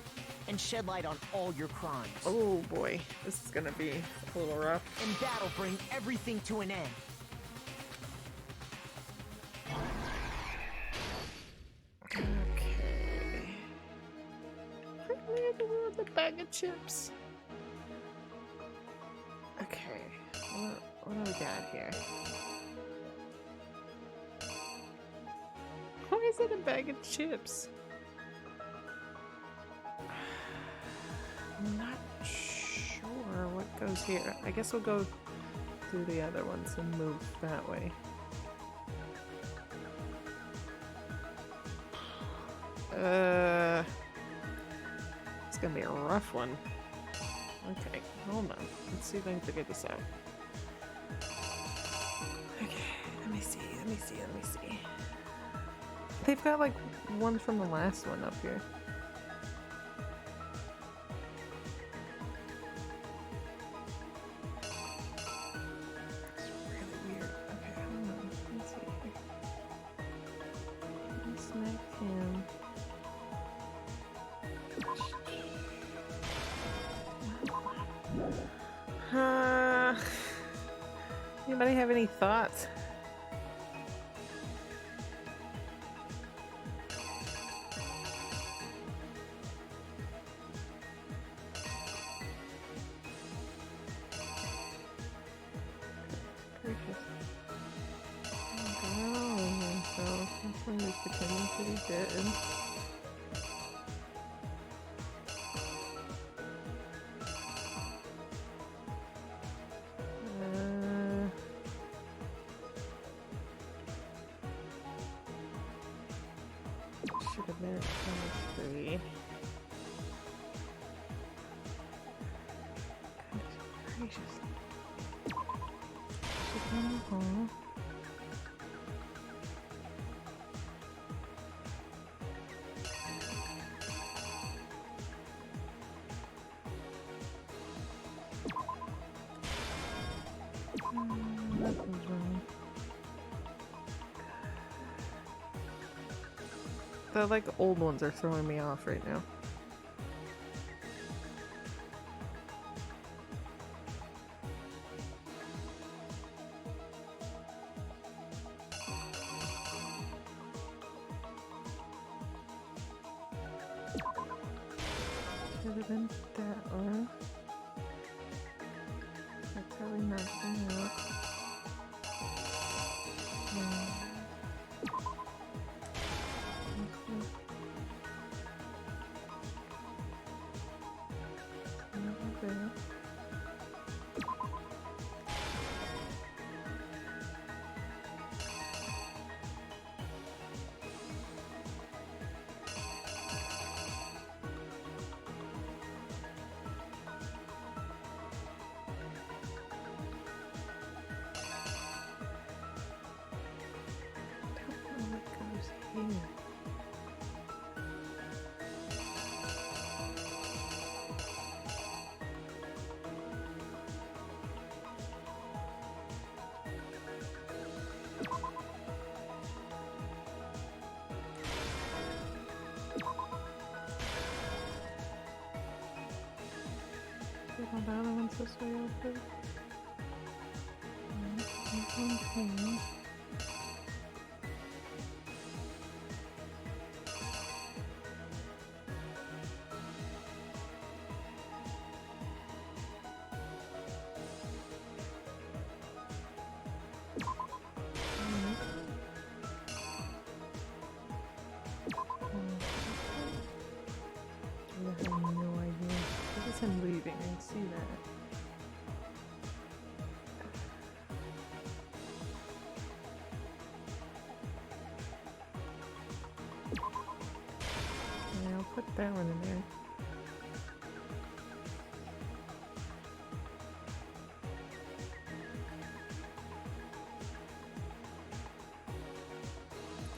and shed light on all your crimes. Oh boy, this is gonna be a little rough. And that'll bring everything to an end. Okay. The bag of chips. Okay. What are we got here? Why is it a bag of chips? I'm not sure what goes here. I guess we'll go through the other ones and move that way. It's gonna be a rough one. Okay, hold on. Let's see if I can figure this out. Okay, let me see. They've got like one from the last one up here. It's really weird. Okay, hold on. Let's see here. Smack him. Anybody have any thoughts? Pretending to be dead. Should have been at 23. Goodness gracious. Should be in the hole. Nothing's wrong. The like old ones are throwing me off right now. Should have been that one. That's how we knocked him out. The other one's this way over. Okay. I have no idea. This is him leaving. I can see that. Yeah, I'll put that one in there.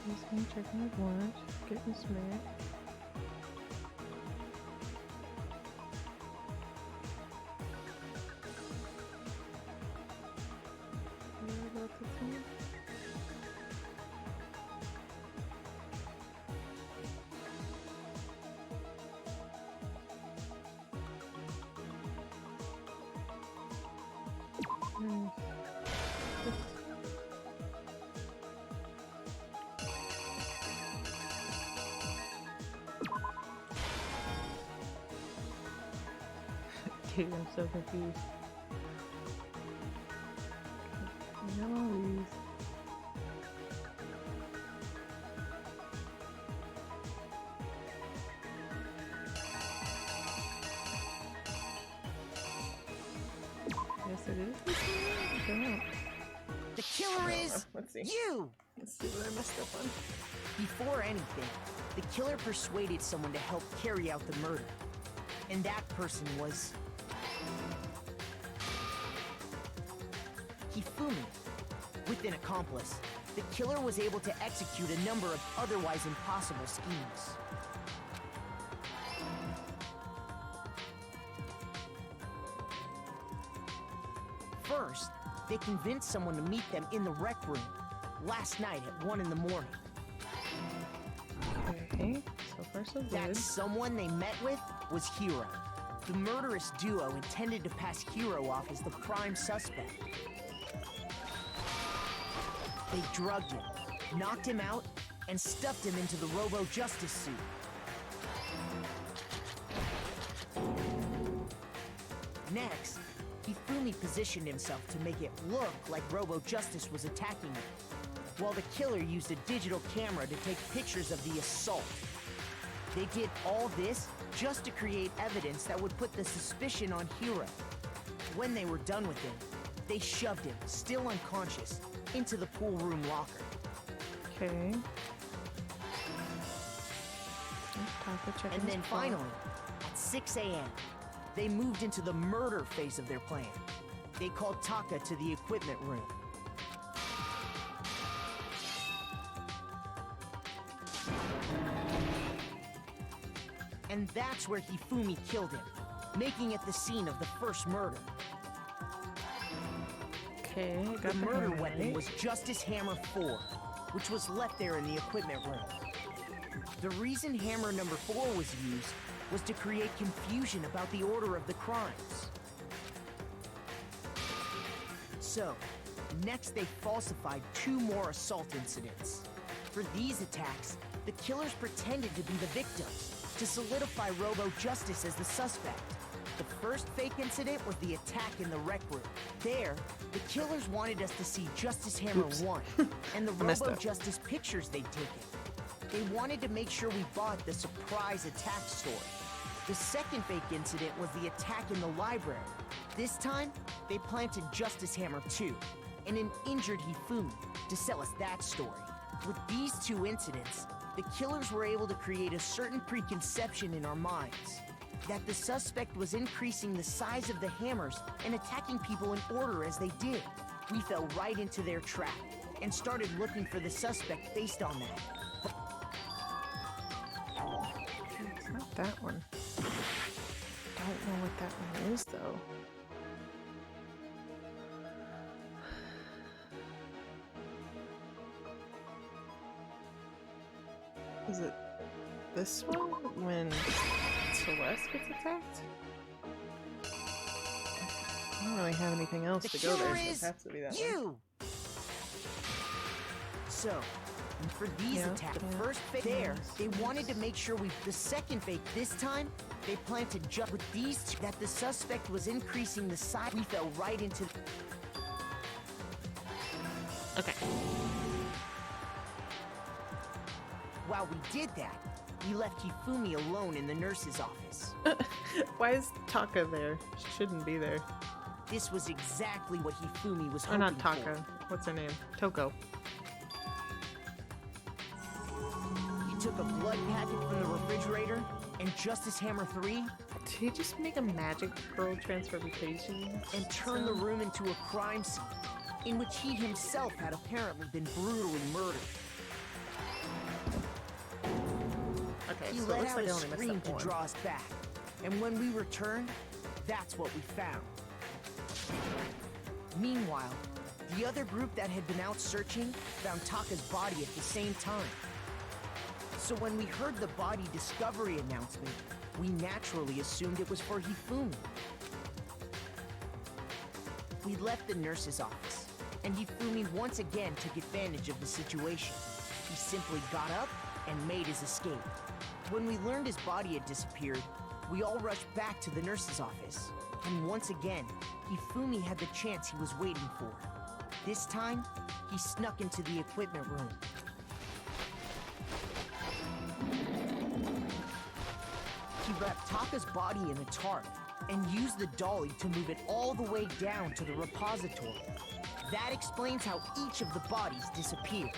He's gonna check my watch, getting smacked. Dude, I'm so confused. So did it this one? I don't know. The killer is Let's see. you! Let's see what I messed up on. Before anything, the killer persuaded someone to help carry out the murder. And that person was... Hifumi. With an accomplice, the killer was able to execute a number of otherwise impossible schemes. First, they convinced someone to meet them in the rec room last night at 1 in the morning. Okay, so far so good. That someone they met with was Hiro. The murderous duo intended to pass Hiro off as the prime suspect. They drugged him, knocked him out, and stuffed him into the Robo-Justice suit. Next, Hifumi positioned himself to make it look like Robo-Justice was attacking him, while the killer used a digital camera to take pictures of the assault. They did all this just to create evidence that would put the suspicion on Hiro. When they were done with him, they shoved him, still unconscious, into the pool room locker. Okay. And then finally, at 6 a.m., they moved into the murder phase of their plan. They called Taka to the equipment room. And that's where Hifumi killed him, making it the scene of the first murder. Okay, got The murder hammer, weapon right? was Justice Hammer 4, which was left there in the equipment room. The reason Hammer number 4 was used was to create confusion about the order of the crimes. So, next they falsified 2 more assault incidents. For these attacks, the killers pretended to be the victims, to solidify Robo-Justice as the suspect. The first fake incident was the attack in the rec room. There, the killers wanted us to see Justice Hammer 1 and the messed up. Robo-Justice pictures they'd taken. They wanted to make sure we bought the surprise attack story. The second fake incident was the attack in the library. This time, they planted Justice Hammer 2 and an injured Hifumi to sell us that story. With these 2 incidents, the killers were able to create a certain preconception in our minds that the suspect was increasing the size of the hammers and attacking people in order as they did. We fell right into their trap and started looking for the suspect based on that. It's not that one. Don't know what that one is though. Is it this one when Celeste gets attacked? I don't really have anything else The to go there, killer so it is has to be that one. you! So, for these Yeah, attacks, the yeah. first fake there, Yes, they yes. wanted to make sure the second fake this time, they planted just with these 2 that the suspect was increasing the size. We fell right into... Okay. While we did that, we left Hifumi alone in the nurse's office. Why is Taka there? She shouldn't be there. This was exactly what Hifumi was Or hoping not Taka. for. What's her name? Toko. He took a blood packet from the refrigerator, and Justice Hammer 3, Did he just make a magic pearl transformation? and turned the room into a crime scene, in which he himself had apparently been brutally murdered. Okay, He so it let looks out like I a only messed scream up to one. draw us back, and when we returned, that's what we found. Meanwhile, the other group that had been out searching found Taka's body at the same time. So when we heard the body discovery announcement, we naturally assumed it was for Hifumi. We left the nurse's office, and Hifumi once again took advantage of the situation. He simply got up and made his escape. When we learned his body had disappeared, we all rushed back to the nurse's office. And once again, Hifumi had the chance he was waiting for. This time, he snuck into the equipment room. He wrapped Taka's body in a tarp and used the dolly to move it all the way down to the repository. That explains how each of the bodies disappeared.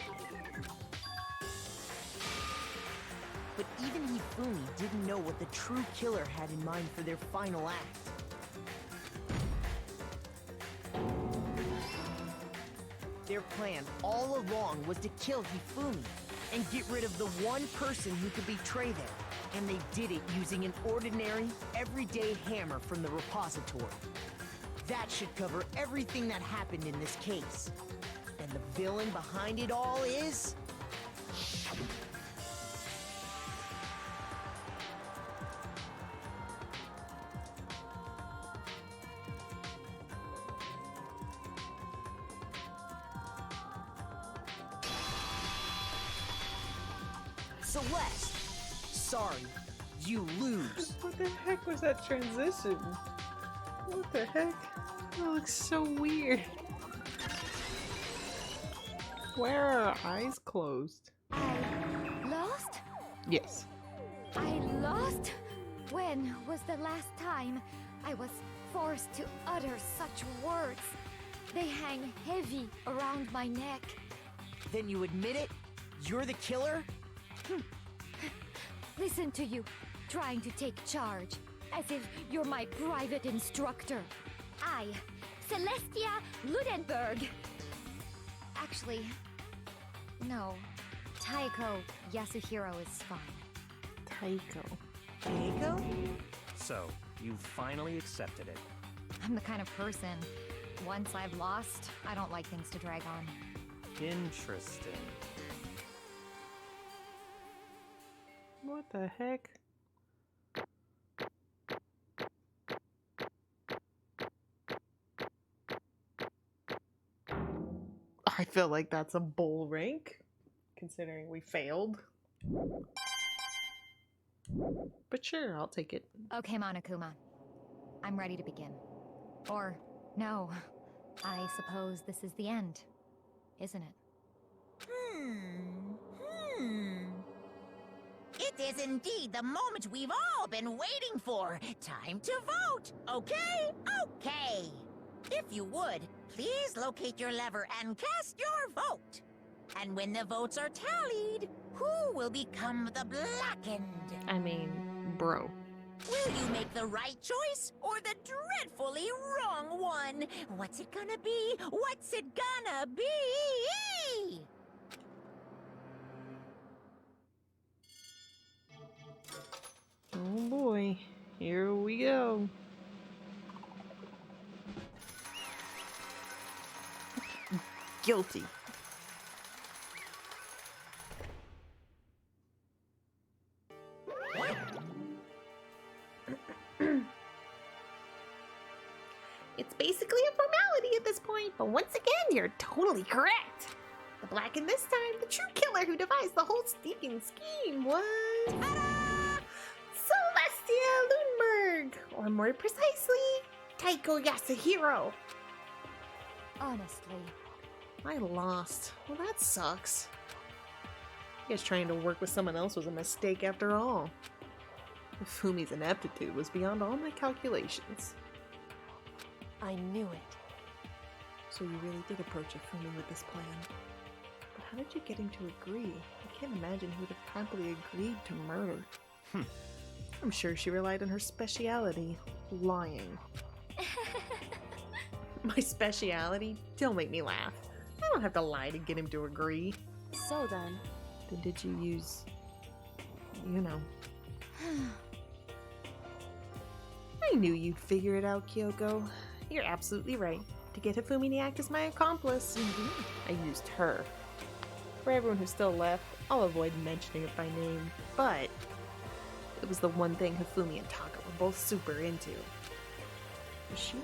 But even Hifumi didn't know what the true killer had in mind for their final act. Their plan all along was to kill Hifumi and get rid of the one person who could betray them. And they did it using an ordinary, everyday hammer from the repository. That should cover everything that happened in this case. And the villain behind it all is... Celeste! Sorry, you lose. What the heck was that transition? What the heck? That looks so weird. Why are our eyes closed? I lost? Yes. I lost? When was the last time I was forced to utter such words? They hang heavy around my neck. Then you admit it? You're the killer? Listen to you, trying to take charge, as if you're my private instructor. I, Celestia Ludenberg. Actually, no. Taiko Yasuhiro is fine. Taiko. Taiko? So, you finally accepted it. I'm the kind of person, once I've lost, I don't like things to drag on. Interesting. What the heck? I feel like that's a bull rank, considering we failed. But sure, I'll take it. Okay, Monokuma. I'm ready to begin. Or, no. I suppose this is the end, isn't it? It is indeed the moment we've all been waiting for. Time to vote, okay? Okay. If you would, please locate your lever and cast your vote. And when the votes are tallied, who will become the blackened? I mean, bro. Will you make the right choice or the dreadfully wrong one? What's it gonna be? What's it gonna be? Oh boy, here we go. Guilty. It's basically a formality at this point, but once again, you're totally correct. The black and this time, the true killer who devised the whole sneaking scheme was... Celestia Ludenberg! Or more precisely, Taiko Yasuhiro. Honestly. I lost. Well, that sucks. I guess trying to work with someone else was a mistake after all. Fumi's ineptitude was beyond all my calculations. I knew it. So you really did approach Fumi with this plan. But how did you get him to agree? I can't imagine he would have happily agreed to murder. I'm sure she relied on her speciality, lying. My speciality? Don't make me laugh. I don't have to lie to get him to agree. So then Did you use... you know... I knew you'd figure it out, Kyoko. You're absolutely right. To get Hifumi to act as my accomplice, I used her. For everyone who's still left, I'll avoid mentioning it by name, but it was the one thing Hifumi and Taka were both super into. Was she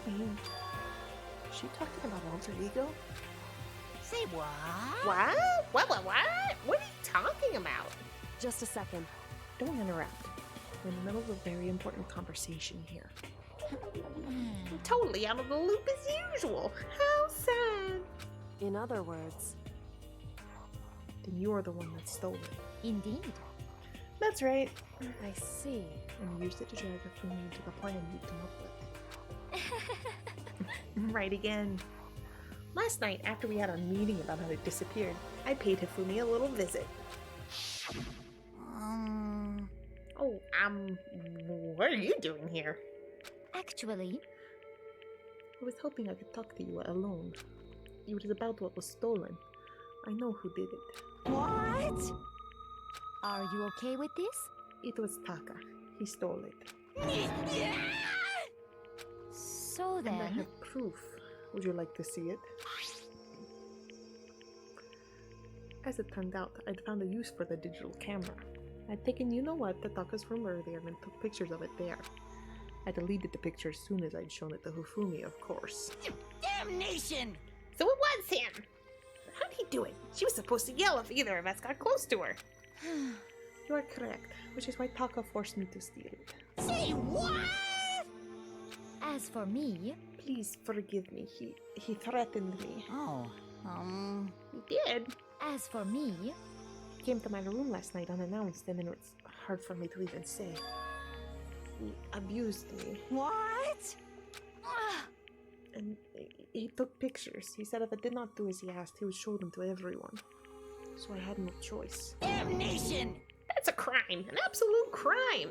talking about alter ego? Say what? What? What? What are you talking about? just a second. Don't interrupt. We're in the middle of a very important conversation here. I'm totally out of the loop as usual. How sad. In other words, Then you're the one that stole it. Indeed. That's right. I see. And used it to drag Hifumi into the plan you come up with. Right again. Last night, after we had our meeting about how it disappeared, I paid Hifumi a little visit. What are you doing here? Actually, I was hoping I could talk to you alone. It was about what was stolen. I know who did it. What? are you okay with this? It was Taka. He stole it. So And I then, have proof. Would you like to see it? As it turned out, I'd found a use for the digital camera. I'd taken you-know-what to Taka's room earlier and took pictures of it there. I deleted the picture as soon as I'd shown it to Hifumi, of course. Damnation! So it was him! How'd he do it? She was supposed to yell if either of us got close to her. You are correct, which is why Taka forced me to steal it. Say what? as for me, Please forgive me. He threatened me. Oh, He did? as for me, He came to my room last night unannounced, and then it's hard for me to even say. He abused me, what? and he took pictures. He said if I did not do as he asked, he would show them to everyone. So I had no choice. Damnation! That's a crime, an absolute crime.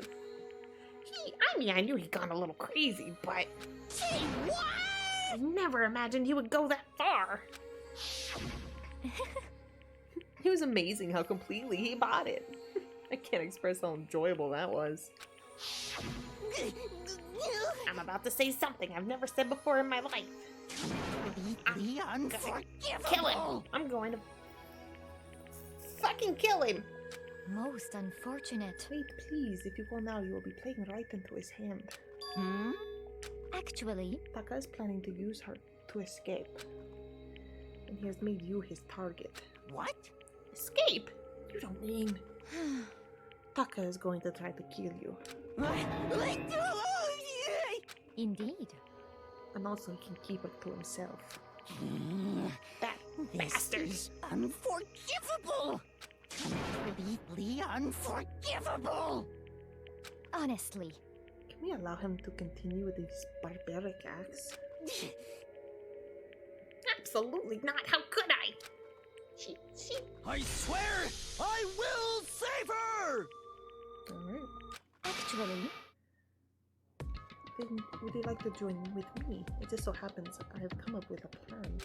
I knew he'd gone a little crazy, but Say what? I never imagined he would go that far. It was amazing how completely he bought it. I can't express how enjoyable that was. I'm about to say something I've never said before in my life. Completely unforgivable! Kill him! I'm going to fucking kill him! most unfortunate. Wait, please. If you go now, you will be playing right into his hand. Hmm? Actually, Taka is planning to use her to escape. And he has made you his target. What? Escape? You don't mean... Taka is going to try to kill you. indeed. And also he can keep it to himself. That This bastard! is unforgivable! Completely unforgivable! Honestly, Can we allow him to continue with these barbaric acts? Absolutely not! How could I? She... I swear I will save her! Alright. actually, Then would you like to join with me? It just so happens I have come up with a plan.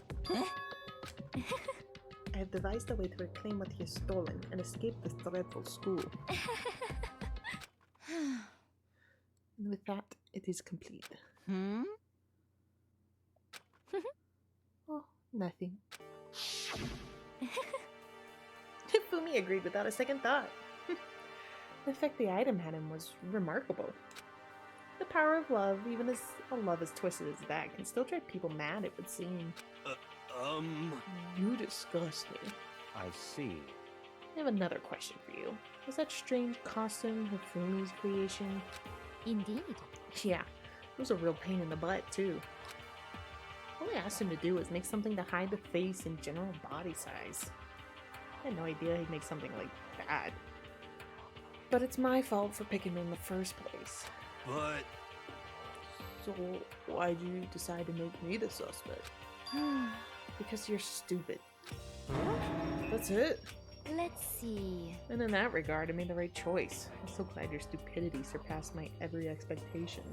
I have devised a way to reclaim what he has stolen and escape this dreadful school. And with that, it is complete. Hmm? Oh, nothing. Hifumi agreed without a second thought. The effect the item had him was remarkable. The power of love, even as a love as twisted as that, can still drive people mad, it would seem. You disgust me. I see. I have another question for you. Was that strange costume Hifumi's creation? indeed. Yeah, it was a real pain in the butt, too. All I asked him to do was make something to hide the face and general body size. I had no idea he'd make something like that. But it's my fault for picking him in the first place. But So, why'd you decide to make me the suspect? Because you're stupid. That's it. Let's see. And in that regard, I made the right choice. I'm so glad your stupidity surpassed my every expectation.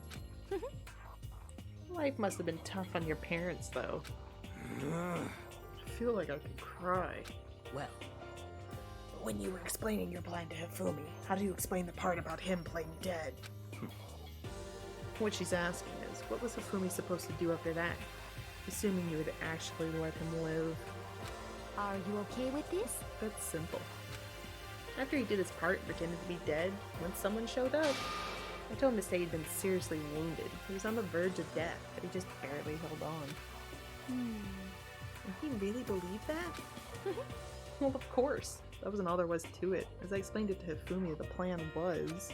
Life must have been tough on your parents, though. I feel like I could cry. Well, When you were explaining your plan to Hifumi, how do you explain the part about him playing dead? What she's asking is, what was Hifumi supposed to do after that? Assuming you would actually let him live. Are you okay with this? That's simple. After he did his part and pretended to be dead, when someone showed up, I told him to say he'd been seriously wounded. He was on the verge of death, but he just barely held on. And he really believed that? Well, of course. That wasn't all there was to it. As I explained it to Hifumi, the plan was,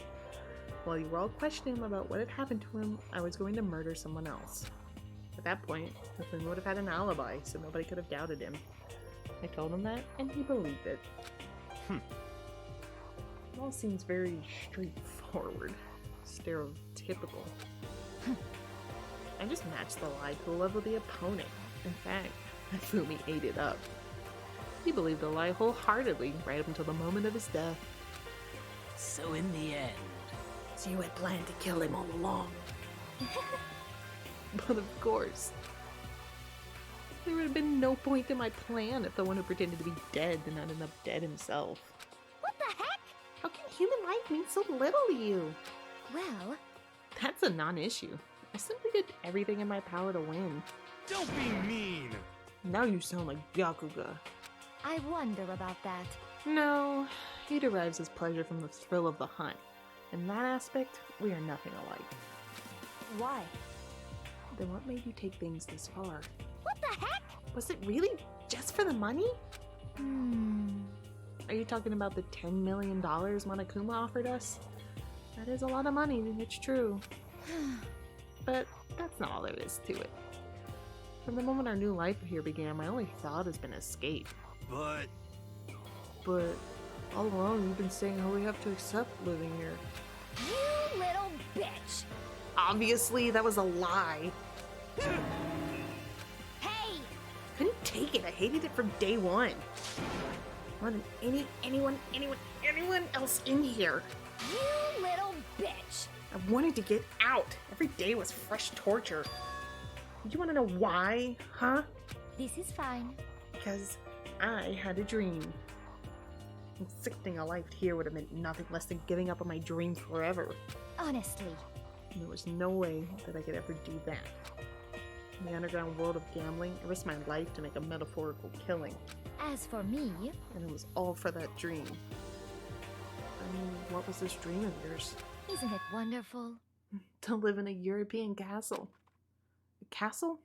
while you were all questioning him about what had happened to him, I was going to murder someone else. At that point, Hifumi would have had an alibi, so nobody could have doubted him. I told him that, and he believed it. It all seems very straightforward, stereotypical. I just matched the lie to the level of the opponent. In fact, Fumi ate it up. He believed the lie wholeheartedly right up until the moment of his death. So in the end... So you had planned to kill him all along. But of course. There would have been no point in my plan if the one who pretended to be dead did not end up dead himself. What the heck? How can human life mean so little to you? Well, That's a non-issue. I simply did everything in my power to win. Don't be mean! Now you sound like Byakuga. I wonder about that. No, he derives his pleasure from the thrill of the hunt. In that aspect, we are nothing alike. Why? Then what made you take things this far? What the heck? Was it really just for the money? Hmm. Are you talking about the $10 million Monokuma offered us? That is a lot of money, it's true. But that's not all there is to it. From the moment our new life here began, my only thought has been escape. But But all along, you've been saying how we have to accept living here. You little bitch! Obviously, that was a lie. Hey! Couldn't take it. I hated it from day one. More than anyone else in here. You little bitch! I wanted to get out. Every day was fresh torture. You want to know why, huh? This is fine. Because I had a dream. Inflicting a life here would have meant nothing less than giving up on my dream forever. Honestly. And there was no way that I could ever do that. In the underground world of gambling, I risked my life to make a metaphorical killing. As for me, And it was all for that dream. I mean, what was this dream of yours? isn't it wonderful? To live in a European castle. A castle?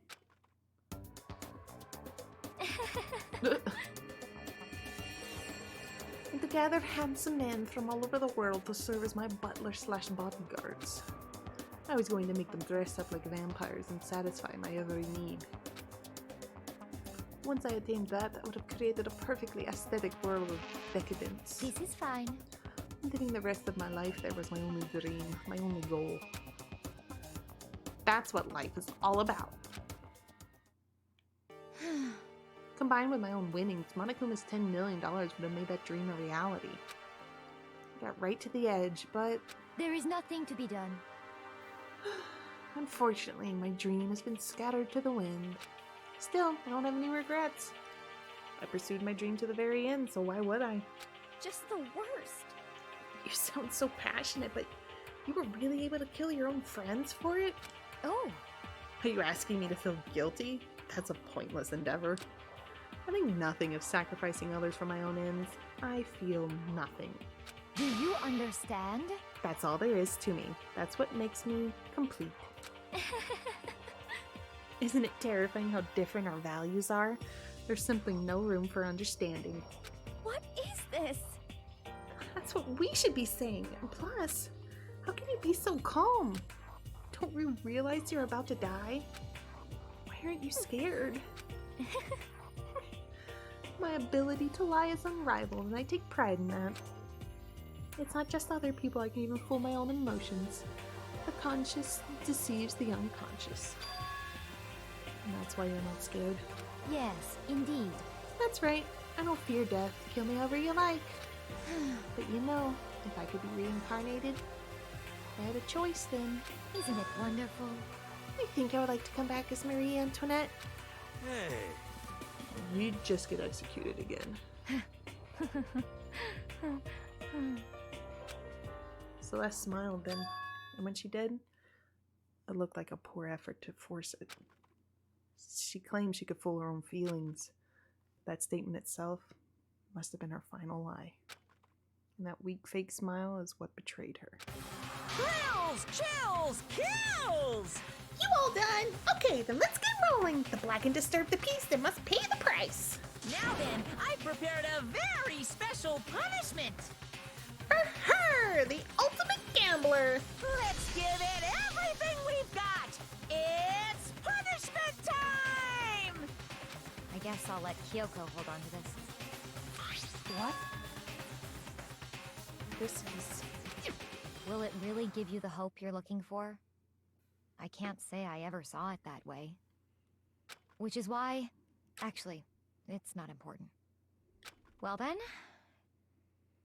And to gather handsome men from all over the world to serve as my butler/bodyguards. I was going to make them dress up like vampires and satisfy my every need. Once I attained that, I would have created a perfectly aesthetic world of decadence. This is fine. Living the rest of my life there was my only dream, my only goal. That's what life is all about. Combined with my own winnings, Monokuma's $10 million would have made that dream a reality. I got right to the edge, but There is nothing to be done. unfortunately my dream has been scattered to the wind. Still, I don't have any regrets. I pursued my dream to the very end, so why would I? Just the worst. You sound so passionate, but you were really able to kill your own friends for it? Oh, Are you asking me to feel guilty? That's a pointless endeavor. I think nothing of sacrificing others for my own ends. I feel nothing. do you understand? That's all there is to me. That's what makes me complete. Isn't it terrifying how different our values are? There's simply no room for understanding. What is this? That's what we should be saying. And plus, how can you be so calm? Don't you realize you're about to die? Why aren't you scared? My ability to lie is unrivaled, and I take pride in that. It's not just other people, I can even fool my own emotions. The conscious deceives the unconscious. And that's why you're not scared. Yes, indeed. That's right, I don't fear death. Kill me however you like. But you know, if I could be reincarnated, if I had a choice then. Isn't it wonderful? I think I would like to come back as Marie Antoinette. hey, You'd just get executed again. Celeste smiled then, and when she did, it looked like a poor effort to force it. She claimed she could fool her own feelings. That statement itself must have been her final lie. And that weak fake smile is what betrayed her. Thrills, chills, kills! You all done? Okay, then let's get rolling. The black and disturbed the peace, they must pay the price. Now then, I've prepared a very special punishment. For her, the ultimate gambler. Let's give it everything we've got. It's punishment time! I guess I'll let Kyoko hold on to this. What? This is... Will it really give you the hope you're looking for? I can't say I ever saw it that way. Which is why... Actually, it's not important. Well then,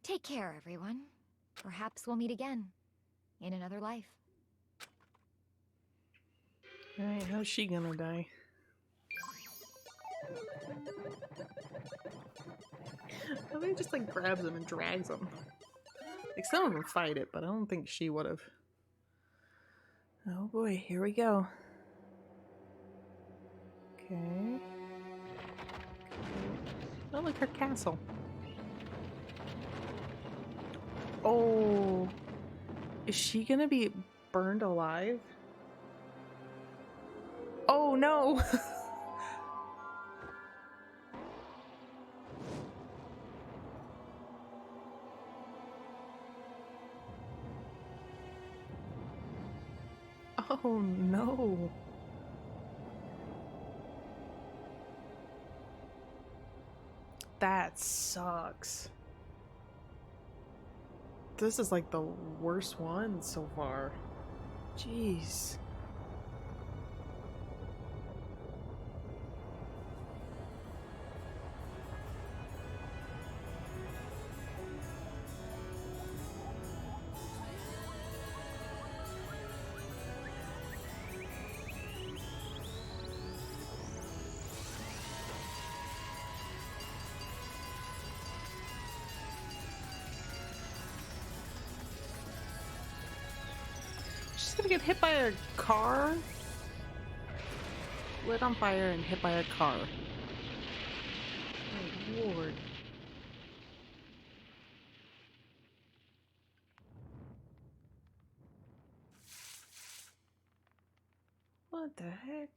take care, everyone. Perhaps we'll meet again. In another life. Alright, how's she gonna die? Nobody just like grabs him and drags him. Like some of them fight it, but I don't think she would have. Oh boy, here we go. Okay. Oh, look, her castle. Oh, is she gonna be burned alive? Oh no! Oh no! That sucks. This is like the worst one so far. Jeez. She's gonna get hit by a car? Lit on fire and hit by a car. My lord. What the heck?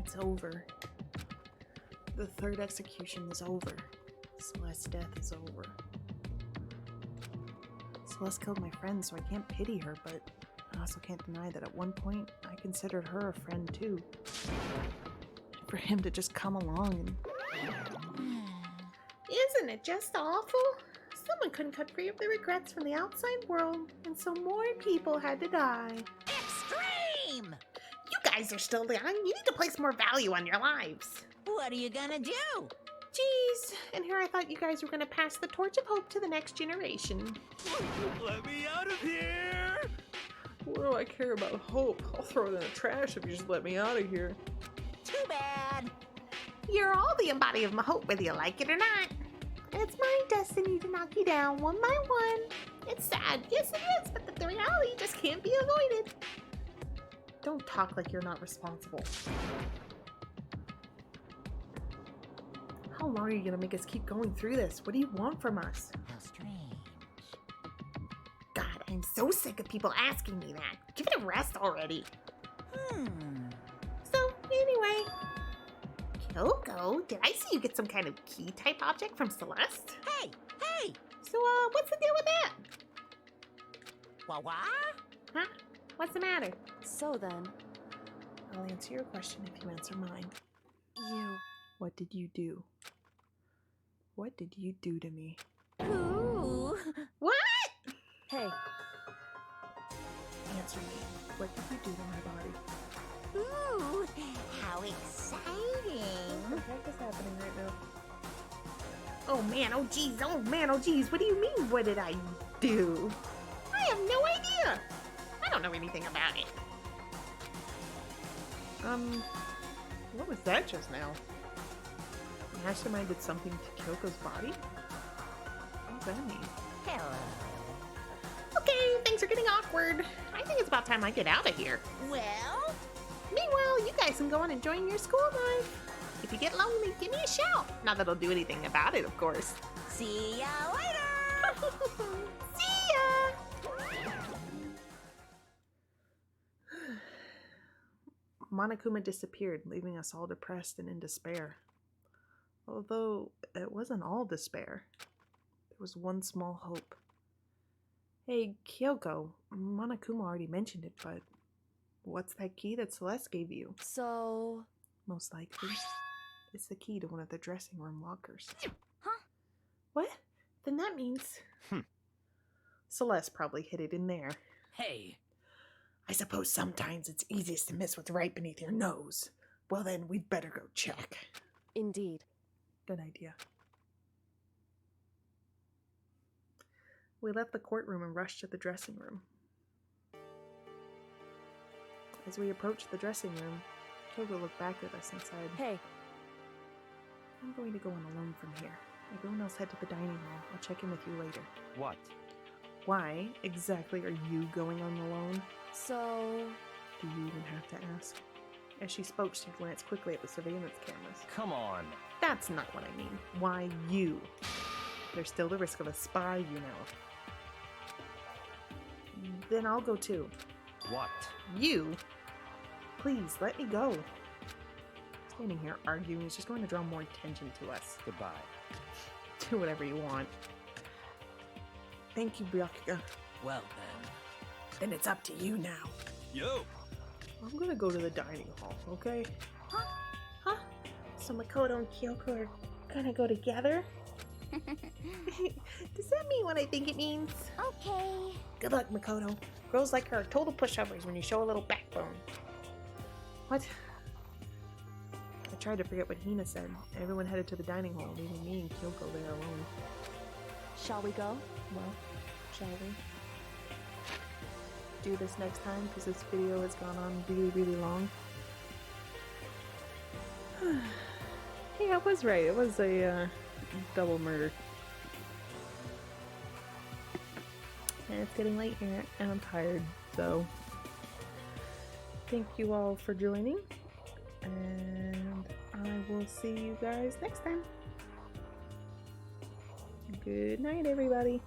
It's over. The third execution is over. Celeste's death is over. Celeste killed my friend, so I can't pity her, but I also can't deny that at one point I considered her a friend too. For him to just come along and... Isn't it just awful? Someone couldn't cut free of the regrets from the outside world, and so more people had to die. Extreme! You guys are still young. You need to place more value on your lives. What are you gonna do? Jeez, and here I thought you guys were gonna pass the torch of hope to the next generation. Let me out of here! What do I care about hope? I'll throw it in the trash if you just let me out of here. Too bad. You're all the embodiment of my hope, whether you like it or not. And it's my destiny to knock you down one by one. It's sad, yes it is, but the reality just can't be avoided. Don't talk like you're not responsible. How long are you gonna make us keep going through this? What do you want from us? How strange. God, I'm so sick of people asking me that. Give it a rest already. So, anyway. Kyoko, did I see you get some kind of key-type object from Celeste? Hey! Hey! So, what's the deal with that? What? Huh? What's the matter? So then, I'll answer your question if you answer mine. you... What did you do? What did you do to me? Ooh! What? Hey, Answer me. What did you do to my body? Ooh! How exciting! What the heck is happening right now? Oh man, oh geez, oh man, oh geez. What do you mean, what did I do? I have no idea. I don't know anything about it. What was that just now? Mastermind did something to Kyoko's body? What does that mean? Hello. Okay, things are getting awkward. I think it's about time I get out of here. Well? Meanwhile, you guys can go on enjoying your school life. If you get lonely, give me a shout. Not that I'll do anything about it, of course. See ya later! See ya! Monokuma disappeared, leaving us all depressed and in despair. Although it wasn't all despair. There was one small hope. Hey, Kyoko, Monokuma already mentioned it, but what's that key that Celeste gave you? So, Most likely, it's the key to one of the dressing room lockers. Huh? What? Then that means... Celeste probably hid it in there. Hey, I suppose sometimes it's easiest to miss what's right beneath your nose. Well then, we'd better go check. indeed. Good idea. We left the courtroom and rushed to the dressing room. As we approached the dressing room, Kyoko looked back at us and said, Hey, I'm going to go on alone from here. Everyone else head to the dining hall. I'll check in with you later. What? Why exactly are you going on alone? so... Do you even have to ask? As she spoke, she glanced quickly at the surveillance cameras. Come on. That's not what I mean. Why you? There's still the risk of a spy, you know. Then I'll go too. What? You? Please, let me go. Standing here arguing is just going to draw more attention to us. Goodbye. Do whatever you want. Thank you, Byakuya. well then. Then it's up to you now. Yo! I'm gonna go to the dining hall, okay? Huh? So Makoto and Kyoko are gonna go together? Does that mean what I think it means? Okay. Good luck, Makoto. Girls like her are total pushovers when you show a little backbone. What? I tried to forget what Hina said. Everyone headed to the dining hall, leaving me and Kyoko there alone. Shall we go? Well, shall we? Do this next time, because this video has gone on really, really long. Yeah, I was right. It was a double murder. And it's getting late here, and I'm tired, so thank you all for joining, and I will see you guys next time. Good night, everybody.